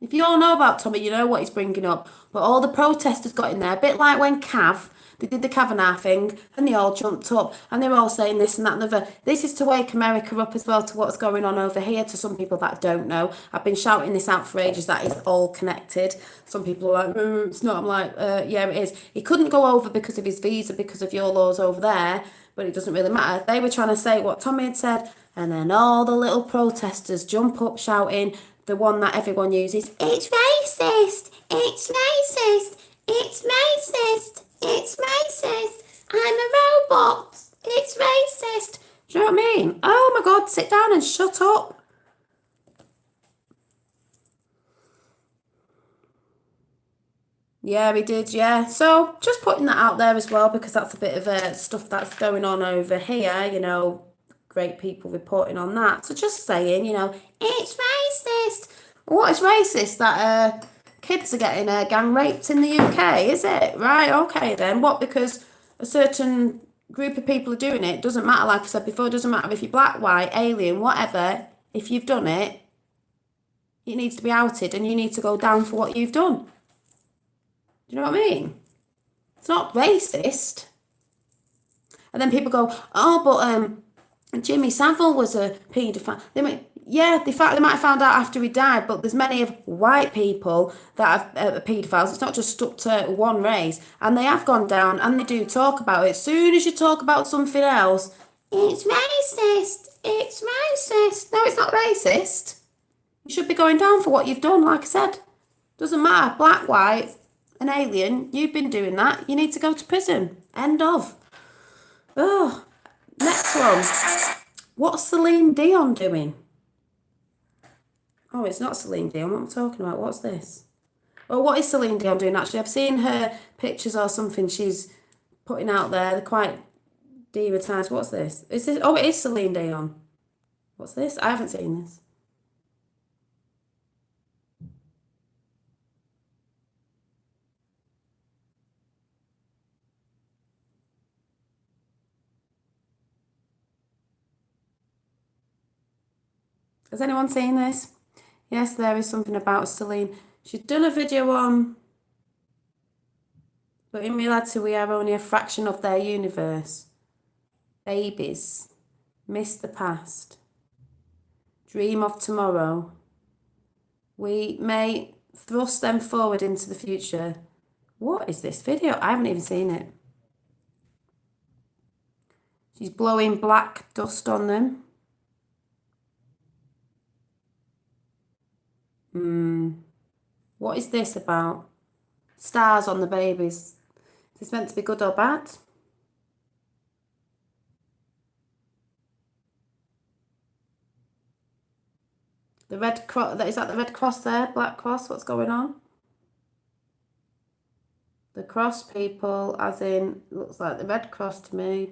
If you all know about Tommy, you know what he's bringing up. But all the protesters got in there, a bit like when they did the Kavanaugh thing, and they all jumped up, and they were all saying this and that and the other. This is to wake America up as well to what's going on over here, to some people that don't know. I've been shouting this out for ages, that is all connected. Some people are like, it's not. I'm like, yeah, it is. He couldn't go over because of his visa, because of your laws over there, but it doesn't really matter. They were trying to say what Tommy had said, and then all the little protesters jump up shouting, the one that everyone uses. It's racist. It's racist. It's racist. It's racist. I'm a robot. It's racist. Do you know what I mean? Oh my God, sit down and shut up. Yeah, we did, yeah. So just putting that out there as well, because that's a bit of stuff that's going on over here, you know, great people reporting on that. So just saying, you know, it's racist. What is racist? That kids are getting gang raped in the UK, is it? Right, okay then. What, because a certain group of people are doing it? Doesn't matter, like I said before, doesn't matter if you're black, white, alien, whatever. If you've done it, it needs to be outed and you need to go down for what you've done. Do you know what I mean? It's not racist. And then people go, oh, but Jimmy Savile was a paedophile. They might have found out after he died, but there's many of white people that are paedophiles. It's not just stuck to one race. And they have gone down and they do talk about it. As soon as you talk about something else, it's racist. It's racist. No, it's not racist. You should be going down for what you've done, like I said. Doesn't matter, black, white, an alien, you've been doing that. You need to go to prison. End of. Oh, next one. What's Celine Dion doing? Oh, it's not Celine Dion. What am I talking about? What's this? Well, what is Celine Dion doing, actually? I've seen her pictures or something she's putting out there. They're quite demotised. What's this? Is this? Oh, it is Celine Dion. What's this? I haven't seen this. Has anyone seen this? Yes, there is something about Celine. She's done a video on, but in reality we are only a fraction of their universe. Babies, miss the past, dream of tomorrow. We may thrust them forward into the future. What is this video? I haven't even seen it. She's blowing black dust on them. What is this about? Stars on the babies. Is this meant to be good or bad? The Red Cross, is that the Red Cross there? Black Cross, what's going on? The cross people, as in, looks like the Red Cross to me.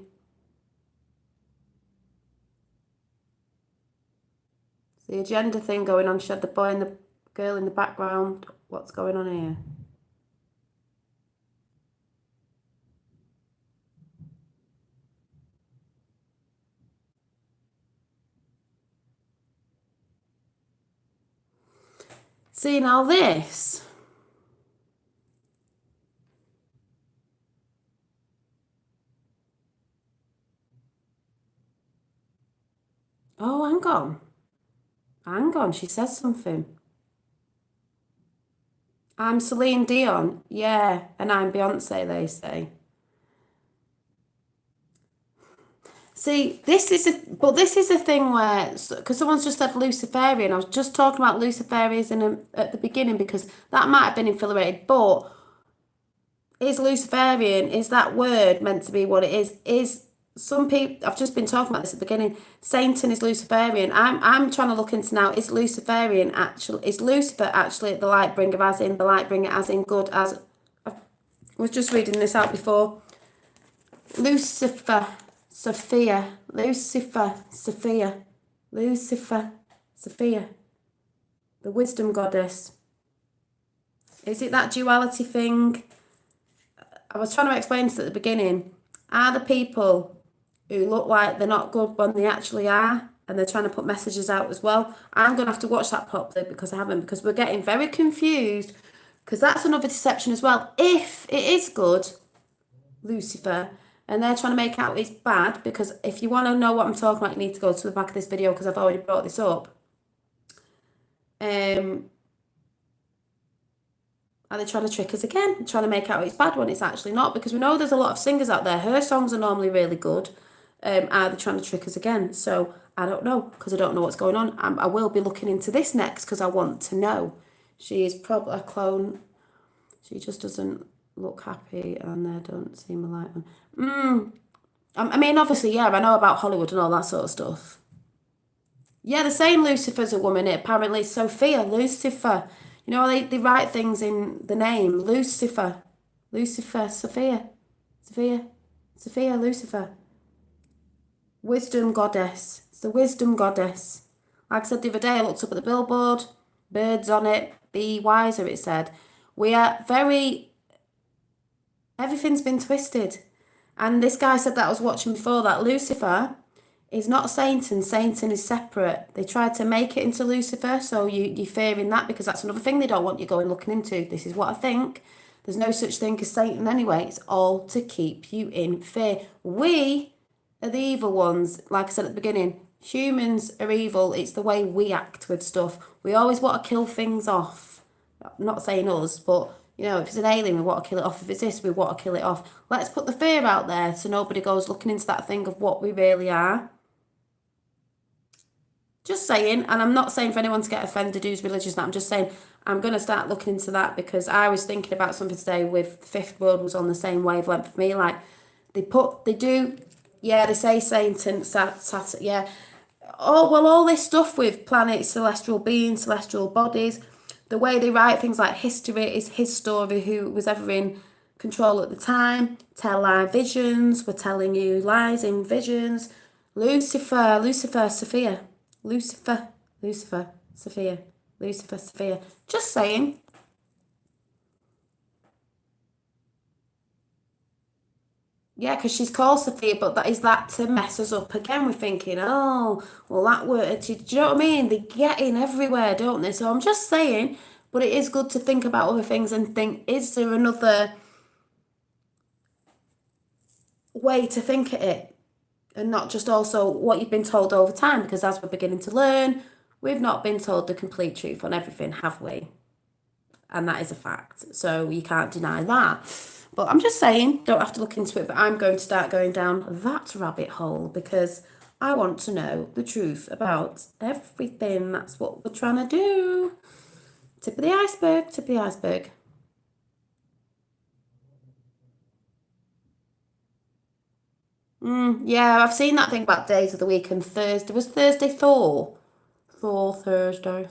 It's the agenda thing going on. She had the boy and the girl in the background. What's going on here? See, now this. Oh, hang on. Hang on, she says something. I'm Celine Dion. Yeah, and I'm Beyonce, they say. See, this is a thing where, because someone's just said Luciferian. I was just talking about Luciferians at the beginning because that might have been infiltrated, but is Luciferian, is that word meant to be what it is? Is some people, I've just been talking about this at the beginning, Satan is Luciferian. I'm trying to look into now, is Luciferian actually, is Lucifer actually the light bringer, as in the light bringer, as in good, as, I was just reading this out before. Lucifer, Sophia, Lucifer, Sophia, Lucifer, Sophia, the wisdom goddess. Is it that duality thing? I was trying to explain this at the beginning. Are the people who look like they're not good when they actually are, and they're trying to put messages out as well? I'm going to have to watch that properly because I haven't, because we're getting very confused, because that's another deception as well. If it is good, Lucifer, and they're trying to make out it's bad, because if you want to know what I'm talking about, you need to go to the back of this video because I've already brought this up. Are they trying to trick us again? Trying to make out it's bad when it's actually not? Because we know there's a lot of singers out there. Her songs are normally really good. Are they trying to trick us again? So I don't know because I don't know what's going on. I will be looking into this next because I want to know. She is probably a clone. She just doesn't look happy and there don't seem a light on. I mean, obviously, yeah, I know about Hollywood and all that sort of stuff. Yeah, they're saying Lucifer's a woman. Apparently, Sophia, Lucifer. You know, they write things in the name. Lucifer. Lucifer, Sophia. Sophia. Sophia, Lucifer. Wisdom goddess. It's the wisdom goddess. Like I said the other day, I looked up at the billboard. Birds on it. Be wiser, it said. We are very... Everything's been twisted. And this guy said that I was watching before that Lucifer is not Satan. Satan is separate. They tried to make it into Lucifer, so you're fearing that because that's another thing they don't want you going looking into. This is what I think. There's no such thing as Satan anyway. It's all to keep you in fear. We are the evil ones. Like I said at the beginning, humans are evil. It's the way we act with stuff. We always want to kill things off. I'm not saying us, but... You know, if it's an alien, we want to kill it off. If it's this, we want to kill it off. Let's put the fear out there so nobody goes looking into that thing of what we really are. Just saying, and I'm not saying for anyone to get offended who's religious, I'm just saying I'm going to start looking into that because I was thinking about something today with the fifth world was on the same wavelength for me. Like, they say Satan, Saturn, yeah. Oh, well, all this stuff with planets, celestial beings, celestial bodies, the way they write things like history is his story, who was ever in control at the time. Tell lie visions, we're telling you lies in visions. Lucifer, Sophia. Lucifer, Sophia. Lucifer, Sophia. Just saying. Yeah, because she's called Sophia, but that is that to mess us up again. We're thinking, oh, well, that word, do you know what I mean? They get in everywhere, don't they? So I'm just saying, but it is good to think about other things and think, is there another way to think at it? And not just also what you've been told over time, because as we're beginning to learn, we've not been told the complete truth on everything, have we? And that is a fact. So you can't deny that. But I'm just saying, don't have to look into it, but I'm going to start going down that rabbit hole because I want to know the truth about everything. That's what we're trying to do. Tip of the iceberg, tip of the iceberg. Yeah, I've seen that thing about days of the week and Thursday. Was Thursday Thor? Thor Thursday.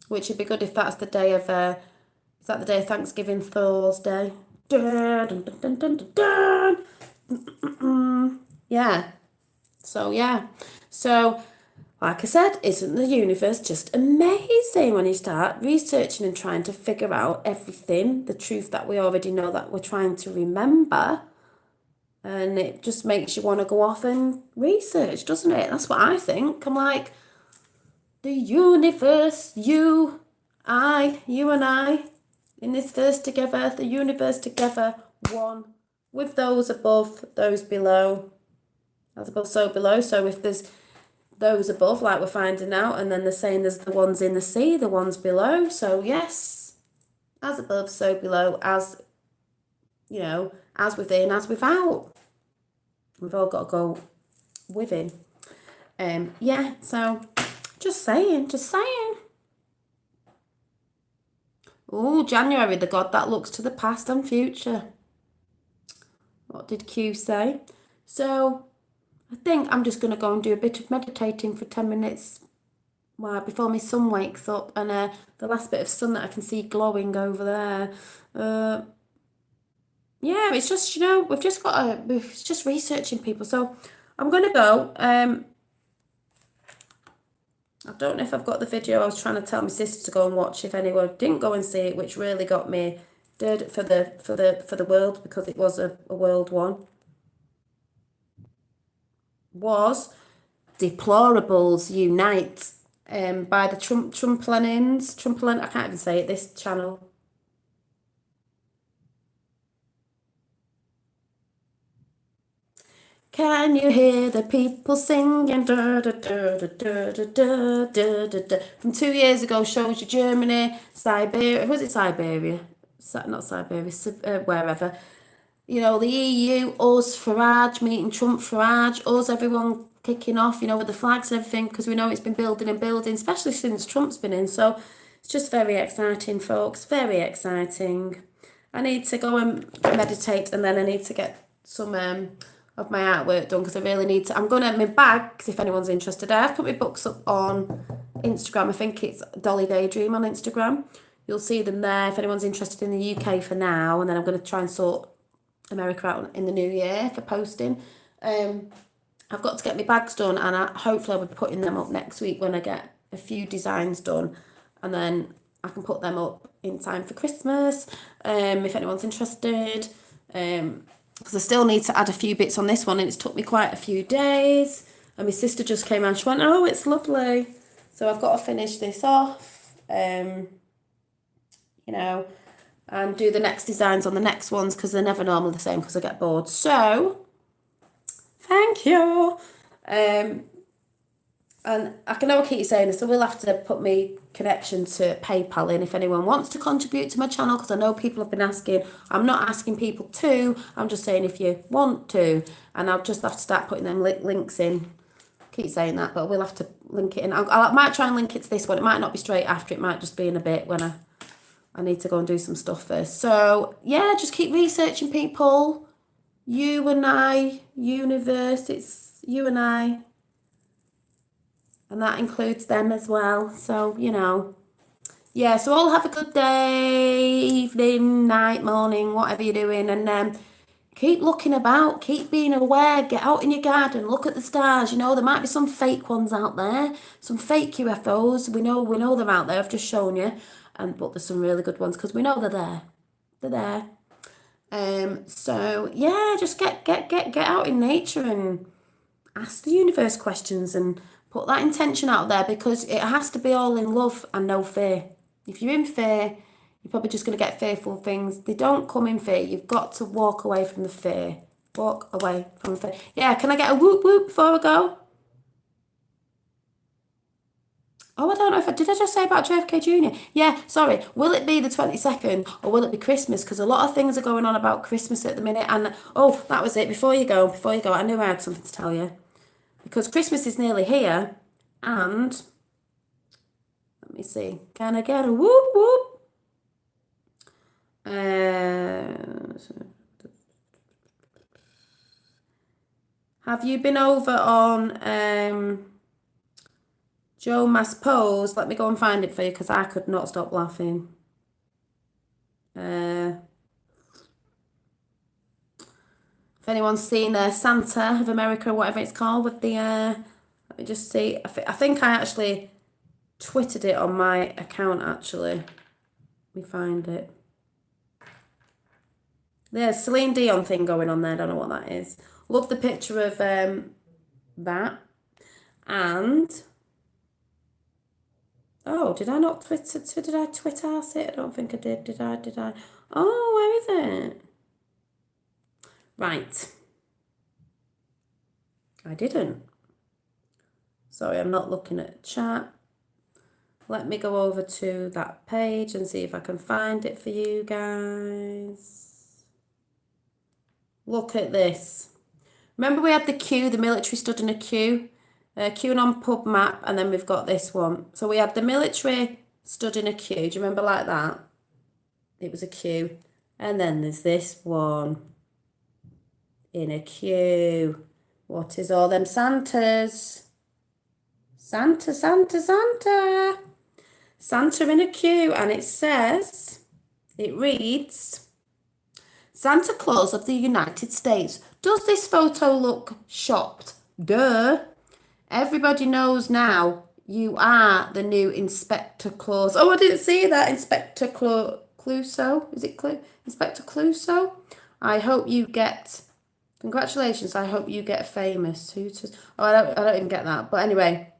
Which would be good if that's the day of... Is that the day of Thanksgiving, Thursday? Dun, dun, dun, dun, dun. Yeah. So, yeah. So, like I said, isn't the universe just amazing when you start researching and trying to figure out everything, the truth that we already know that we're trying to remember? And it just makes you want to go off and research, doesn't it? That's what I think. I'm like, the universe, you and I, in this verse together, the universe together, one, with those above, those below, as above, so below. So if there's those above, like we're finding out, and then they're saying there's the ones in the sea, the ones below. So yes, as above, so below, as, you know, as within, as without. We've all got to go within. Yeah, so just saying. Oh, January, the god that looks to the past and future. What did Q say? So, I think I'm just going to go and do a bit of meditating for 10 minutes before my son wakes up. And the last bit of sun that I can see glowing over there. Yeah, it's just, we've just researching people. So, I'm going to go. I don't know if I've got the video. I was trying to tell my sister to go and watch if anyone didn't go and see it, which really got me dead for the world because it was a world one. Was Deplorables Unite by the Trumplenins. I can't even say it, this channel. Can you hear the people singing? Da, da, da, da, da, da, da, da, da. From 2 years ago, shows you Germany, Siberia. Was it Siberia? Not Siberia, wherever. you know, the EU, us, Farage, meeting Trump, Farage, us, everyone kicking off, you know, with the flags and everything, because we know it's been building and building, especially since Trump's been in. So it's just very exciting, folks, very exciting. I need to go and meditate, and then I need to get some of my artwork done, because I really need to. I'm going to, my bags, if anyone's interested, I have put my books up on Instagram. I think it's Dolly Daydream on Instagram. You'll see them there if anyone's interested in the UK for now, and then I'm going to try and sort America out in the new year for posting. I've got to get my bags done, and hopefully I'll be putting them up next week when I get a few designs done, and then I can put them up in time for Christmas, if anyone's interested, because I still need to add a few bits on this one, and it's took me quite a few days, and my sister just came out, she went, oh, it's lovely, so I've got to finish this off, you know, and do the next designs on the next ones, because they're never normally the same, because I get bored. So thank you. And I know I keep saying this, so we'll have to put my connection to PayPal in if anyone wants to contribute to my channel, because I know people have been asking. I'm not asking people to, I'm just saying if you want to, and I'll just have to start putting them links in. I keep saying that, but we'll have to link it in. I might try and link it to this one. It might not be straight after, it might just be in a bit when I need to go and do some stuff first. So yeah, just keep researching, people. You and I, universe, it's you and I. And that includes them as well. So, you know. Yeah, so all have a good day, evening, night, morning, whatever you're doing. And keep looking about, keep being aware, get out in your garden, look at the stars. You know, there might be some fake ones out there, some fake UFOs. We know they're out there, I've just shown you. But there's some really good ones, because we know they're there. They're there. So yeah, just get out in nature and ask the universe questions and put that intention out there, because it has to be all in love and no fear. If you're in fear, you're probably just going to get fearful things. They don't come in fear. You've got to walk away from the fear. Walk away from fear. Yeah, can I get a whoop whoop before I go? Oh, I don't know did I just say about JFK Jr.? Yeah, sorry. Will it be the 22nd or will it be Christmas? Because a lot of things are going on about Christmas at the minute. And, oh, that was it. Before you go, I knew I had something to tell you. Because Christmas is nearly here. And, let me see. Can I get a whoop whoop? Have you been over on Joe Mass Pose? Let me go and find it for you, because I could not stop laughing. If anyone's seen Santa of America or whatever it's called with the, let me just see. I think I actually twittered it on my account, actually. Let me find it. There's Celine Dion thing going on there. I don't know what that is. Love the picture of that. And... oh, did I not Twitter? Did I Twitter it? I don't think I did. Did I? Oh, where is it? Right. I didn't. Sorry, I'm not looking at chat. Let me go over to that page and see if I can find it for you guys. Look at this. Remember we had the queue, the military stood in a queue? QAnon pub map, and then we've got this one. So we had the military stood in a queue. Do you remember like that? It was a queue. And then there's this one in a queue. What is all them Santas? Santa, Santa, Santa. Santa in a queue, and it says, it reads, Santa Claus of the United States. Does this photo look shocked? Duh. Everybody knows now you are the new Inspector Claus. Oh, I didn't see that. Inspector Clouseau. Is it Inspector Clouseau? I hope you get... congratulations. I hope you get famous. Oh, I don't even get that. But anyway,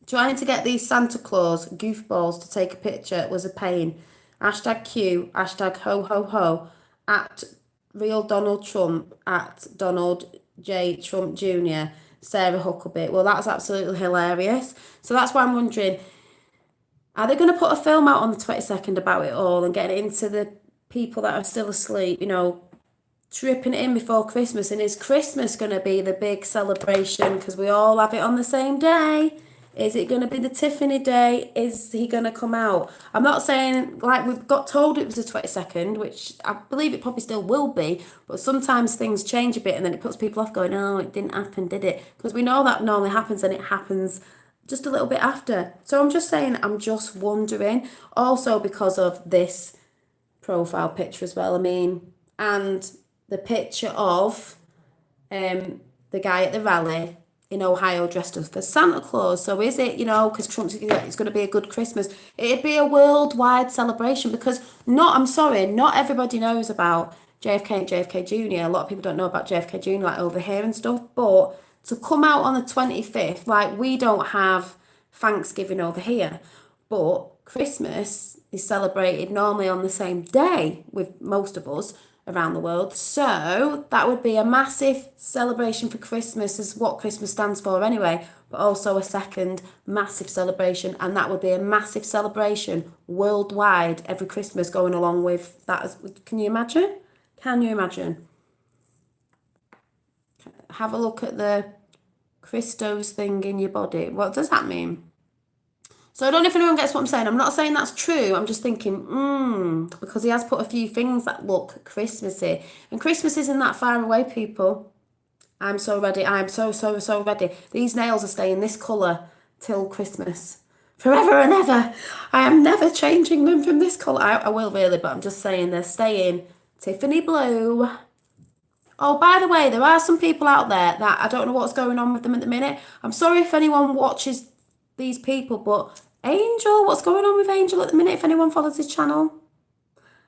trying to get these Santa Claus goofballs to take a picture was a pain. Hashtag Q. Hashtag ho ho ho. At real Donald Trump. At Donald J. Trump Jr. Sarah Huckabee. Well, that's absolutely hilarious. So that's why I'm wondering, are they going to put a film out on the 22nd about it all and get it into the people that are still asleep, you know, tripping it in before Christmas. And is Christmas going to be the big celebration because we all have it on the same day? Is it going to be the Tiffany day? Is he going to come out? I'm not saying, like, we've got told it was the 22nd, which I believe it probably still will be, but sometimes things change a bit and then it puts people off going, oh, it didn't happen, did it? Because we know that normally happens and it happens just a little bit after. So I'm just saying, I'm just wondering. Also because of this profile picture as well, I mean, and the picture of the guy at the rally in Ohio dressed up as Santa Claus. So is it, because Trump's it's going to be a good Christmas, it'd be a worldwide celebration because not everybody knows about JFK and JFK Jr. A lot of people don't know about JFK Jr. like over here and stuff, but to come out on the 25th, like we don't have Thanksgiving over here, but Christmas is celebrated normally on the same day with most of us around the world. So that would be a massive celebration for Christmas, is what Christmas stands for anyway, but also a second massive celebration, and that would be a massive celebration worldwide every Christmas going along with that. Can you imagine? Can you imagine? Have a look at the Christos thing in your body. What does that mean? So I don't know if anyone gets what I'm saying. I'm not saying that's true. I'm just thinking, because he has put a few things that look Christmassy. And Christmas isn't that far away, people. I'm so ready. I'm so ready. These nails are staying this colour till Christmas. Forever and ever. I am never changing them from this colour. I will really, but I'm just saying they're staying Tiffany blue. Oh, by the way, there are some people out there that I don't know what's going on with them at the minute. I'm sorry if anyone watches these people, but Angel, what's going on with Angel at the minute, if anyone follows his channel?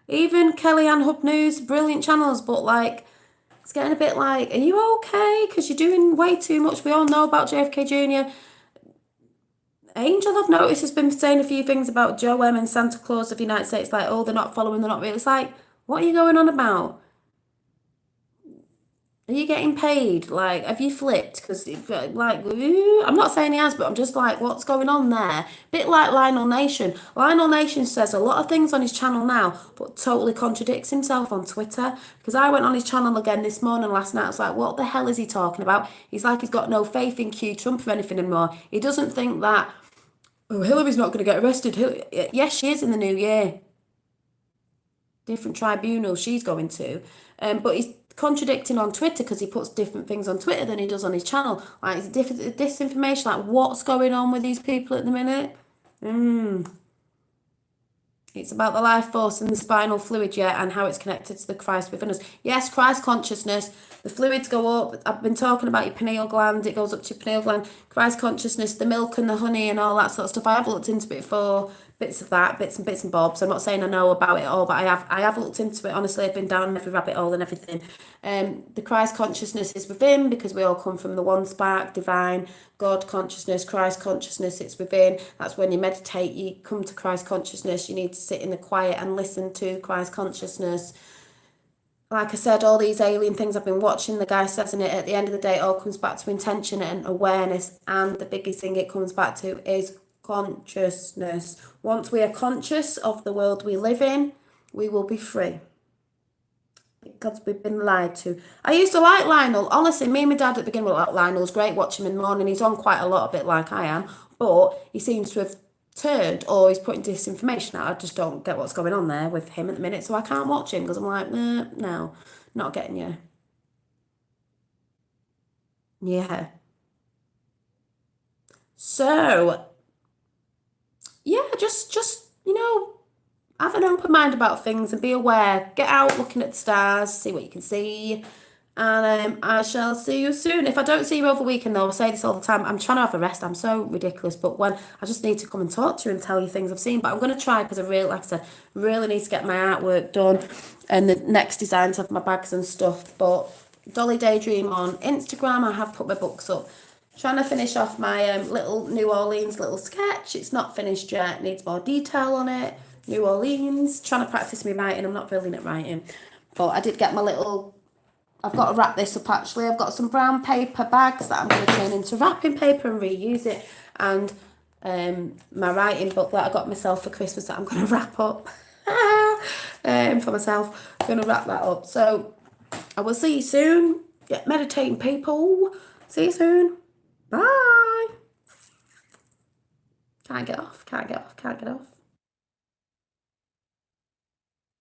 Even Kellyanne Hub News, brilliant channels, but like, it's getting a bit like, are you okay? Because you're doing way too much. We all know about JFK Jr. Angel, I've noticed, has been saying a few things about Joe M and Santa Claus of the United States, like, oh, they're not following, they're not really. It's like, what are you going on about? Are you getting paid? Like, have you flipped? Because, like, I'm not saying he has, but I'm just like, what's going on there? Bit like Lionel Nation. Lionel Nation says a lot of things on his channel now, but totally contradicts himself on Twitter. Because I went on his channel again this morning, last night. I was like, what the hell is he talking about? He's like, he's got no faith in Q Trump or anything anymore. He doesn't think that, oh, Hillary's not going to get arrested. Yes, she is in the new year. Different tribunal she's going to. But he's contradicting on Twitter because he puts different things on Twitter than he does on his channel. Like, it's disinformation. Like, what's going on with these people at the minute? It's about the life force and the spinal fluid, yeah, and how it's connected to the Christ within us. Yes, Christ consciousness. The fluids go up. I've been talking about your pineal gland. It goes up to your pineal gland. Christ consciousness, the milk and the honey and all that sort of stuff. I have looked into it before. Bits of that, bits and bobs. I'm not saying I know about it all, but I have looked into it. Honestly, I've been down every rabbit hole and everything. The Christ consciousness is within, because we all come from the one spark, divine, God consciousness, Christ consciousness, it's within. That's when you meditate, you come to Christ consciousness. You need to sit in the quiet and listen to Christ consciousness. Like I said, all these alien things I've been watching, the guy says in it, at the end of the day, it all comes back to intention and awareness. And the biggest thing it comes back to is consciousness. Once we are conscious of the world we live in, we will be free. Because we've been lied to. I used to like Lionel. Honestly, me and my dad at the beginning were like, Lionel's great, watch him in the morning. He's on quite a lot, a bit like I am. But he seems to have turned, or he's putting disinformation out. I just don't get what's going on there with him at the minute, so I can't watch him because I'm like, no, not getting you. Yeah. So, yeah, just have an open mind about things and be aware. Get out looking at the stars, see what you can see. And I shall see you soon. If I don't see you over the weekend, though, I say this all the time, I'm trying to have a rest. I'm so ridiculous. But when I just need to come and talk to you and tell you things I've seen. But I'm going to try, because like I said, really need to get my artwork done and the next designs of my bags and stuff. But Dolly Daydream on Instagram, I have put my books up. Trying to finish off my little New Orleans little sketch. It's not finished yet. Needs more detail on it. New Orleans. Trying to practice me writing. I'm not brilliant at writing. But I did get my little... I've got to wrap this up, actually. I've got some brown paper bags that I'm going to turn into wrapping paper and reuse it. And my writing book that I got myself for Christmas that I'm going to wrap up for myself. I'm going to wrap that up. So I will see you soon. Get meditating, people. See you soon. Bye. Can't get off.